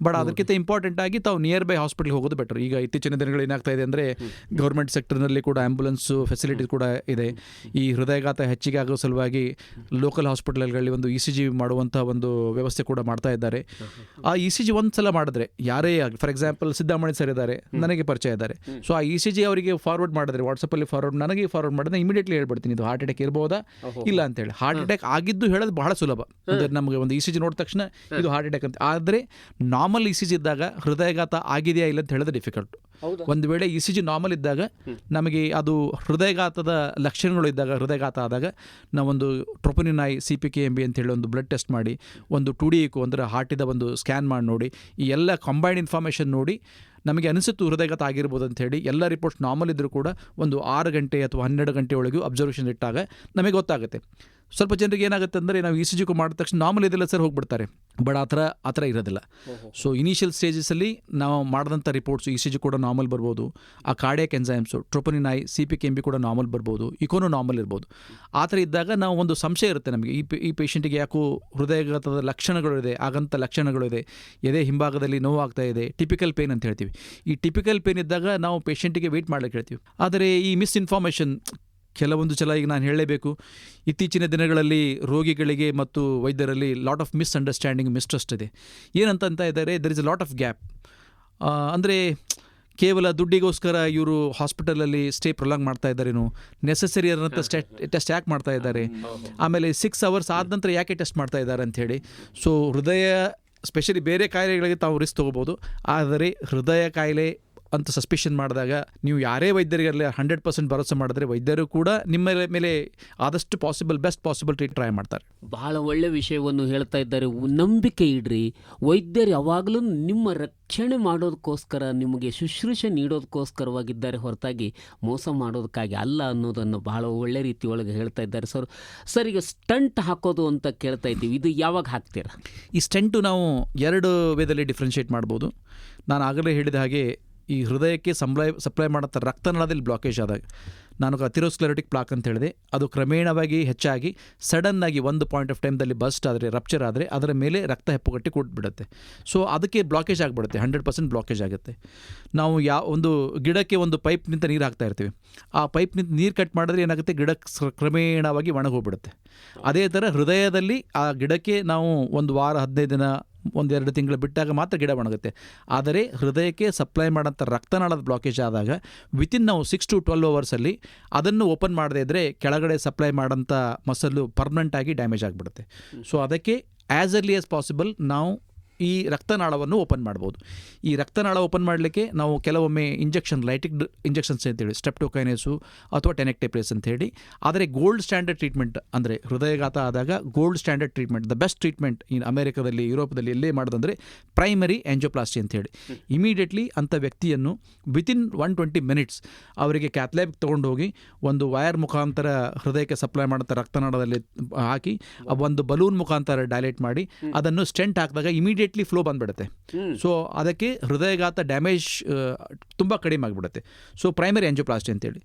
ಬಟ್ ಅದಕ್ಕಿಂತ ಇಂಪಾರ್ಟೆಂಟ್ ಆಗಿ ತಾವು ನಿಯರ್ ಬೈ ಹಾಸ್ಪಿಟಲ್ ಹೋಗೋದು ಬೆಟರ್. ಈಗ ಇತ್ತೀಚಿನ ದಿನಗಳು ಏನಾಗ್ತಾ ಇದೆ ಅಂದರೆ, ಗೌರ್ಮೆಂಟ್ ಸೆಕ್ಟರ್ನಲ್ಲಿ ಕೂಡ ಆ್ಯಂಬುಲೆನ್ಸು ಫೆಸಿಲಿಟೀಸ್ ಕೂಡ ಇದೆ. ಈ ಹೃದಯಘಾತ ಹೆಚ್ಚಿಗೆ ಆಗೋ ಸಲುವಾಗಿ ಲೋಕಲ್ ಹಾಸ್ಪಿಟಲ್ಗಳಲ್ಲಿ ಒಂದು ECG ಮಾಡುವಂಥ ಒಂದು ವ್ಯವಸ್ಥೆ ಕೂಡ ಮಾಡ್ತಾ ಇದ್ದಾರೆ. ಆ ECG ಒಂದು ಸಲ ಮಾಡಿದ್ರೆ ಯಾರೇ ಆಗಿ, ಫಾರ್ ಎಕ್ಸಾಂಪಲ್ ಸಿದ್ದಾಮಣಿ ಸರ್ ಇದ್ದಾರೆ, ನನಗೆ ಪರಿಚಯ ಇದ್ದಾರೆ. ಸೊ ಆ ECG ಅವರಿಗೆ ಫಾರ್ವರ್ಡ್ ಮಾಡಿದ್ರೆ, ವಾಟ್ಸಪ್ಪಲ್ಲಿ ನನಗೆ ಫಾರ್ವರ್ಡ್ ಮಾಡಿದ್ರೆ ಇಮಿಡಿಯೇಟ್ಲಿ ಹೇಳ್ಬಿಡ್ತೀನಿ ಇದು ಹಾರ್ಟ್ ಅಟ್ಯಾಕ್ ಇರ್ಬೋದಾ ಇಲ್ಲ ಅಂತೇಳಿ. ಹಾರ್ಟ್ ಅಟ್ಯಾಕ್ ಆಗಿದ್ದು ಹೇಳೋದು ಬಹಳ ಸುಲಭ. ಅಂದರೆ ನಮಗೆ ಒಂದು ECG ನೋಡಿದ ತಕ್ಷಣ ಇದು ಹಾರ್ಟ್ ಅಟ್ಯಾಕ್ ಅಂತ. ಆದರೆ ನಾರ್ಮಲ್ ECG ಇದ್ದಾಗ ಹೃದಯಘಾತ ಆಗಿದೆಯಾ ಇಲ್ಲ ಅಂತ ಹೇಳೋದು ಡಿಫಿಕಲ್ಟ್. ಒಂದು ವೇಳೆ ಇ ಸಿ ಜಿ ನಾರ್ಮಲ್ ಇದ್ದಾಗ ನಮಗೆ ಅದು ಹೃದಯಘಾತದ ಲಕ್ಷಣಗಳು ಇದ್ದಾಗ, ಹೃದಯಘಾತ ಆದಾಗ ನಾವೊಂದು ಟ್ರೋಪೋನಿನ್ ಐ CPKMB ಅಂತೇಳಿ ಒಂದು ಬ್ಲಡ್ ಟೆಸ್ಟ್ ಮಾಡಿ, ಒಂದು 2D ECO ಅಂದರೆ ಹಾರ್ಟಿದ ಒಂದು ಸ್ಕ್ಯಾನ್ ಮಾಡಿ ನೋಡಿ, ಈ ಎಲ್ಲ ಕಂಬೈನ್ಡ್ ಇನ್ಫಾರ್ಮೇಷನ್ ನೋಡಿ ನಮಗೆ ಅನಿಸುತ್ತು ಹೃದಯಘಾತ ಆಗಿರ್ಬೋದು ಅಂಥೇಳಿ. ಎಲ್ಲ ರಿಪೋರ್ಟ್ಸ್ ನಾರ್ಮಲ್ ಇದ್ದರೂ ಕೂಡ ಒಂದು 6 ಗಂಟೆ ಅಥವಾ 12 ಗಂಟೆ ಒಳಗೂ ಅಬ್ಸರ್ವೇಷನ್ ಇಟ್ಟಾಗ ನಮಗೆ ಗೊತ್ತಾಗುತ್ತೆ. ಸ್ವಲ್ಪ ಜನರಿಗೆ ಏನಾಗುತ್ತೆ ಅಂದರೆ ನಾವು ಇ ಸಿ ಜಿ ಮಾಡಿದ ತಕ್ಷಣ ನಾರ್ಮಲ್ ಇದೆಲ್ಲ ಸರ್ ಹೋಗ್ಬಿಡ್ತಾರೆ, ಬಟ್ ಆ ಥರ ಇರೋದಿಲ್ಲ. ಸೊ ಇನಿಷಿಯಲ್ ಸ್ಟೇಜಸಲ್ಲಿ ನಾವು ಮಾಡಿದಂಥ ರಿಪೋರ್ಟ್ಸು ಇ ಸಿ ಜಿ ಕೂಡ ನಾರ್ಮಲ್ ಬರ್ಬೋದು, ಆ cardiac enzymes troponin I CPKMB ಕೂಡ ನಾರ್ಮಲ್ ಬರ್ಬೋದು, ಇಕೋನು ನಾರ್ಮಲ್ ಇರ್ಬೋದು. ಆ ಥರ ಇದ್ದಾಗ ನಾವು ಒಂದು ಸಂಶಯ ಇರುತ್ತೆ ನಮಗೆ, ಈ ಪೇಷಂಟಿಗೆ ಯಾಕೋ ಹೃದಯಘಾತದ ಲಕ್ಷಣಗಳಿದೆ, ಆಗಂಥ ಲಕ್ಷಣಗಳಿದೆ, ಎದೆ ಹಿಂಭಾಗದಲ್ಲಿ ನೋವಾಗ್ತಾ ಇದೆ, ಟಿಪಿಕಲ್ ಪೇನ್ ಅಂತ ಹೇಳ್ತೀವಿ. ಈ ಟಿಪಿಕಲ್ ಪೇನ್ ಇದ್ದಾಗ ನಾವು ಪೇಷಂಟಿಗೆ ವೆಯ್ಟ್ ಮಾಡ್ಲಿಕ್ಕೆ ಹೇಳ್ತೀವಿ. ಆದರೆ ಈ ಮಿಸ್ಇನ್ಫಾರ್ಮೇಷನ್ ಕೆಲವೊಂದು ಸಲ ಈಗ ನಾನು ಹೇಳಲೇಬೇಕು, ಇತ್ತೀಚಿನ ದಿನಗಳಲ್ಲಿ ರೋಗಿಗಳಿಗೆ ಮತ್ತು ವೈದ್ಯರಲ್ಲಿ ಲಾಟ್ ಆಫ್ ಮಿಸ್ಅಂಡರ್ಸ್ಟ್ಯಾಂಡಿಂಗ್, ಮಿಸ್ಟ್ರಸ್ಟ್ ಇದೆ. ಏನಂತ ಇದ್ದಾರೆ, there is a lot of gap. ಅಂದರೆ ಕೇವಲ ದುಡ್ಡಿಗೋಸ್ಕರ ಇವರು ಹಾಸ್ಪಿಟಲಲ್ಲಿ ಸ್ಟೇ ಪ್ರೊಲಾಂಗ್ ಮಾಡ್ತಾ ಇದ್ದಾರೇನು, ನೆಸೆಸರಿ ಆದಂಥ ಟೆಸ್ಟ್ ಯಾಕೆ ಮಾಡ್ತಾ ಇದ್ದಾರೆ, ಆಮೇಲೆ 6 ಅವರ್ಸ್ ಆದ ನಂತರ ಯಾಕೆ ಟೆಸ್ಟ್ ಮಾಡ್ತಾ ಇದ್ದಾರೆ ಅಂಥೇಳಿ. ಸೊ ಹೃದಯ ಸ್ಪೆಷಲಿ ಬೇರೆ ಕಾಯಿಲೆಗಳಿಗೆ ತಾವು ರಿಸ್ಕ್ ತೊಗೋಬೋದು, ಆದರೆ ಹೃದಯ ಕಾಯಿಲೆ ಅಂತ ಸಸ್ಪಿಷನ್ ಮಾಡಿದಾಗ ನೀವು ಯಾರೇ ವೈದ್ಯರಿಗಲ್ಲಿ 100% ಭರವಸೆ ಮಾಡಿದ್ರೆ ವೈದ್ಯರು ಕೂಡ ನಿಮ್ಮ ಮೇಲೆ ಆದಷ್ಟು ಬೆಸ್ಟ್ ಪಾಸಿಬಲ್ ಟ್ರೈ ಮಾಡ್ತಾರೆ. ಬಹಳ ಒಳ್ಳೆ ವಿಷಯವನ್ನು ಹೇಳ್ತಾ ಇದ್ದಾರೆ. ನಂಬಿಕೆ ಇಡ್ರಿ, ವೈದ್ಯರು ಯಾವಾಗಲೂ ನಿಮ್ಮ ರಕ್ಷಣೆ ಮಾಡೋದಕ್ಕೋಸ್ಕರ, ನಿಮಗೆ ಶುಶ್ರೂಷೆ ನೀಡೋದಕ್ಕೋಸ್ಕರವಾಗಿದ್ದಾರೆ ಹೊರತಾಗಿ ಮೋಸ ಮಾಡೋದಕ್ಕಾಗಿ ಅಲ್ಲ ಅನ್ನೋದನ್ನು ಬಹಳ ಒಳ್ಳೆ ರೀತಿ ಒಳಗೆ ಹೇಳ್ತಾ ಇದ್ದಾರೆ ಸರ್. ಈಗ ಸ್ಟಂಟ್ ಹಾಕೋದು ಅಂತ ಕೇಳ್ತಾ ಇದ್ದೀವಿ, ಇದು ಯಾವಾಗ ಹಾಕ್ತೀರಾ? ಈ ಸ್ಟಂಟು ನಾವು 2 ವೇದಲ್ಲಿ ಡಿಫ್ರೆನ್ಷಿಯೇಟ್ ಮಾಡ್ಬೋದು. ನಾನು ಆಗಲೇ ಹೇಳಿದ ಹಾಗೆ ಈ ಹೃದಯಕ್ಕೆ ಸಪ್ಲೈ ಮಾಡೋಂಥ ರಕ್ತನಾಳದಲ್ಲಿ ಬ್ಲಾಕೇಜ್ ಆದಾಗ, ನಾನು ಅಥೆರೋಸ್ಕ್ಲೆರೋಟಿಕ್ ಪ್ಲಾಕ್ ಅಂತ ಹೇಳಿದೆ, ಅದು ಕ್ರಮೇಣವಾಗಿ ಹೆಚ್ಚಾಗಿ ಸಡನ್ನಾಗಿ ಒಂದು ಪಾಯಿಂಟ್ ಆಫ್ ಟೈಮ್ದಲ್ಲಿ ಬಸ್ಟ್ ಆದರೆ, ರಪ್ಚರ್ ಆದರೆ ಅದರ ಮೇಲೆ ರಕ್ತ ಹೆಪ್ಪುಗಟ್ಟಿ ಕೊಟ್ಬಿಡುತ್ತೆ. ಸೊ ಅದಕ್ಕೆ ಬ್ಲಾಕೇಜ್ ಆಗಿಬಿಡುತ್ತೆ, 100% ಬ್ಲಾಕೇಜ್ ಆಗುತ್ತೆ. ನಾವು ಒಂದು ಗಿಡಕ್ಕೆ ಒಂದು ಪೈಪ್ನಿಂದ ನೀರು ಹಾಕ್ತಾ ಇರ್ತೀವಿ, ಆ ಪೈಪ್ನಿಂದ ನೀರು ಕಟ್ ಮಾಡಿದ್ರೆ ಏನಾಗುತ್ತೆ, ಗಿಡ ಕ್ರಮೇಣವಾಗಿ ಒಣಗೋಗ್ಬಿಡುತ್ತೆ. ಅದೇ ಥರ ಹೃದಯದಲ್ಲಿ ಆ ಗಿಡಕ್ಕೆ ನಾವು 1 ವಾರ 15 ದಿನ 1-2 ತಿಂಗಳು ಬಿಟ್ಟಾಗ ಮಾತ್ರ ಗಿಡ ಒಣಗುತ್ತೆ. ಆದರೆ ಹೃದಯಕ್ಕೆ ಸಪ್ಲೈ ಮಾಡೋಂಥ ರಕ್ತನಾಳದ ಬ್ಲಾಕೇಜ್ ಆದಾಗ ವಿತಿನ್ ನಾವು 6 to 12 ಅವರ್ಸಲ್ಲಿ ಅದನ್ನು ಓಪನ್ ಮಾಡದೇ ಇದ್ದರೆ ಕೆಳಗಡೆ ಸಪ್ಲೈ ಮಾಡೋಂಥ ಮಸಲ್ಲು ಪರ್ಮನೆಂಟಾಗಿ ಡ್ಯಾಮೇಜ್ ಆಗಿಬಿಡುತ್ತೆ. ಸೊ ಅದಕ್ಕೆ ಆ್ಯಸ್ ಅರ್ಲಿ ಆಸ್ ಪಾಸಿಬಲ್ ನಾವು ಈ ರಕ್ತನಾಳವನ್ನು ಓಪನ್ ಮಾಡ್ಬೋದು. ಈ ರಕ್ತನಾಳ ಓಪನ್ ಮಾಡಲಿಕ್ಕೆ ನಾವು ಕೆಲವೊಮ್ಮೆ ಲೈಟಿಕ್ ಇಂಜೆಕ್ಷನ್ಸ್ ಅಂತೇಳಿ, ಸ್ಟೆಪ್ಟೋಕೈನೇಸು ಅಥವಾ ಟೆನೆಕ್ಟೆಪ್ರೇಸ್ ಅಂತೇಳಿ. ಆದರೆ ಗೋಲ್ಡ್ ಸ್ಟ್ಯಾಂಡರ್ಡ್ ಟ್ರೀಟ್ಮೆಂಟ್ ಅಂದರೆ ಹೃದಯಘಾತ ಆದಾಗ gold standard treatment, the best treatment ಈ ಅಮೆರಿಕದಲ್ಲಿ, ಯುರೋಪದಲ್ಲಿ ಎಲ್ಲೇ ಮಾಡೋದಂದರೆ ಪ್ರೈಮರಿ ಆಂಜಿಯೋಪ್ಲಾಸ್ಟಿ ಅಂತೇಳಿ. ಇಮಿಡಿಯೇಟ್ಲಿ ಅಂಥ ವ್ಯಕ್ತಿಯನ್ನು ವಿತಿನ್ 120 ಮಿನಿಟ್ಸ್ ಅವರಿಗೆ ಕ್ಯಾಥ್ಲ್ಯಾಬ್ ತೊಗೊಂಡು ಹೋಗಿ ಒಂದು ವೈರ್ ಮುಖಾಂತರ ಹೃದಯಕ್ಕೆ ಸಪ್ಲೈ ಮಾಡೋಂಥ ರಕ್ತನಾಳದಲ್ಲಿ ಹಾಕಿ ಒಂದು ಬಲೂನ್ ಮುಖಾಂತರ ಡೈಲೇಟ್ ಮಾಡಿ ಅದನ್ನು ಸ್ಟೆಂಟ್ ಹಾಕಿದಾಗ ಇಮಿಡಿಯೇಟ್ ಫ್ಲೋ ಬಂದ್ಬಿಡುತ್ತೆ. ಸೊ ಅದಕ್ಕೆ ಹೃದಯಘಾತ ಡ್ಯಾಮೇಜ್ ತುಂಬ ಕಡಿಮೆ ಆಗಿಬಿಡುತ್ತೆ. ಸೊ ಪ್ರೈಮರಿ ಆಂಜಿಯೋಪ್ಲಾಸ್ಟಿ ಅಂತೇಳಿ.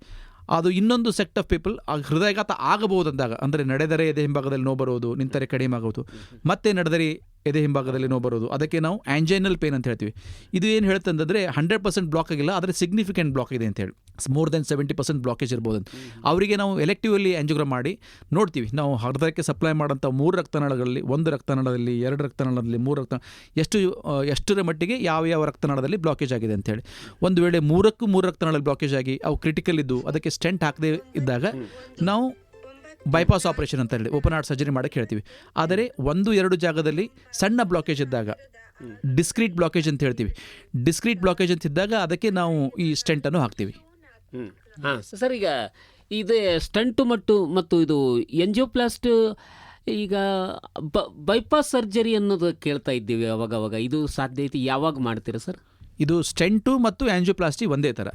ಅದು ಇನ್ನೊಂದು ಸೆಟ್ ಆಫ್ ಪೀಪಲ್ ಹೃದಯಘಾತ ಆಗಬಹುದು ಅಂದಾಗ, ಅಂದರೆ ನಡೆದರೆ ಎದೆ ಹಿಂಭಾಗದಲ್ಲಿ ನೋವು ಬರೋದು, ನಿಂತರೆ ಕಡಿಮೆ ಆಗೋದು, ಮತ್ತೆ ನಡೆದರೆ ಎದೆ ಹಿಂಭಾಗದಲ್ಲಿ ನೋವು ಬರೋದು, ಅದಕ್ಕೆ ನಾವು ಆಂಜೈನಲ್ ಪೇನ್ ಅಂತ ಹೇಳ್ತೀವಿ. ಇದು ಏನು ಹೇಳುತ್ತೆ ಅಂತಂದರೆ 100% ಬ್ಲಾಕ್ ಆಗಿಲ್ಲ, ಆದರೆ ಸಿಗ್ನಿಫಿಕೆಂಟ್ ಬ್ಲಾಕ್ ಇದೆ ಅಂತೇಳಿ, ಮೋರ್ ದೆನ್ 70% ಬ್ಲಾಕೇಜ್ ಇರ್ಬೋದು ಅಂತ. ಅವರಿಗೆ ನಾವು ಎಲೆಕ್ಟಿವಲ್ಲಿ ಆಂಜಿಯೋಗ್ರಾಮ್ ಮಾಡಿ ನೋಡ್ತೀವಿ, ನಾವು ಹೃದಯಕ್ಕೆ ಸಪ್ಲೈ ಮಾಡೋಂಥ 3 ರಕ್ತನಾಳಗಳಲ್ಲಿ, 1 ರಕ್ತನಾಳದಲ್ಲಿ, 2 ರಕ್ತನಾಳದಲ್ಲಿ, 3 ಎಷ್ಟರ ಮಟ್ಟಿಗೆ ಯಾವ ರಕ್ತನಾಳದಲ್ಲಿ ಬ್ಲಾಕೇಜ್ ಆಗಿದೆ ಅಂತೇಳಿ. ಒಂದು ವೇಳೆ 3 ರಕ್ತನಾಳದಲ್ಲಿ ಬ್ಲಾಕೇಜ್ ಆಗಿ ಅವು ಕ್ರಿಟಿಕಲ್ ಇದ್ದು ಅದಕ್ಕೆ ಸ್ಟೆಂಟ್ ಹಾಕದೇ ಇದ್ದಾಗ ನಾವು ಬೈಪಾಸ್ ಆಪರೇಷನ್ ಅಂತ ಹೇಳಿ ಓಪನ್ ಹಾರ್ಟ್ ಸರ್ಜರಿ ಮಾಡೋಕ್ಕೆ ಹೇಳ್ತೀವಿ. ಆದರೆ 1-2 ಜಾಗದಲ್ಲಿ ಸಣ್ಣ ಬ್ಲಾಕೇಜ್ ಇದ್ದಾಗ ಡಿಸ್ಕ್ರೀಟ್ ಬ್ಲಾಕೇಜ್ ಅಂತ ಹೇಳ್ತೀವಿ. ಡಿಸ್ಕ್ರೀಟ್ ಬ್ಲಾಕೇಜ್ ಅಂತ ಇದ್ದಾಗ ಅದಕ್ಕೆ ನಾವು ಈ ಸ್ಟೆಂಟನ್ನು ಹಾಕ್ತೀವಿ. ಹಾಂ ಸರ್, ಈಗ ಇದು ಸ್ಟಂಟು ಮತ್ತು ಇದು ಎಂಜಿಯೋಪ್ಲಾಸ್ಟ್, ಈಗ ಬೈಪಾಸ್ ಸರ್ಜರಿ ಅನ್ನೋದು ಕೇಳ್ತಾ ಇದ್ದೀವಿ ಅವಾಗ. ಇದು ಸಾಧ್ಯತೆ ಯಾವಾಗ ಮಾಡ್ತೀರಾ ಸರ್? ಇದು ಸ್ಟೆಂಟು ಮತ್ತು ಆಂಜಿಯೋಪ್ಲಾಸ್ಟಿ ಒಂದೇ ಥರ.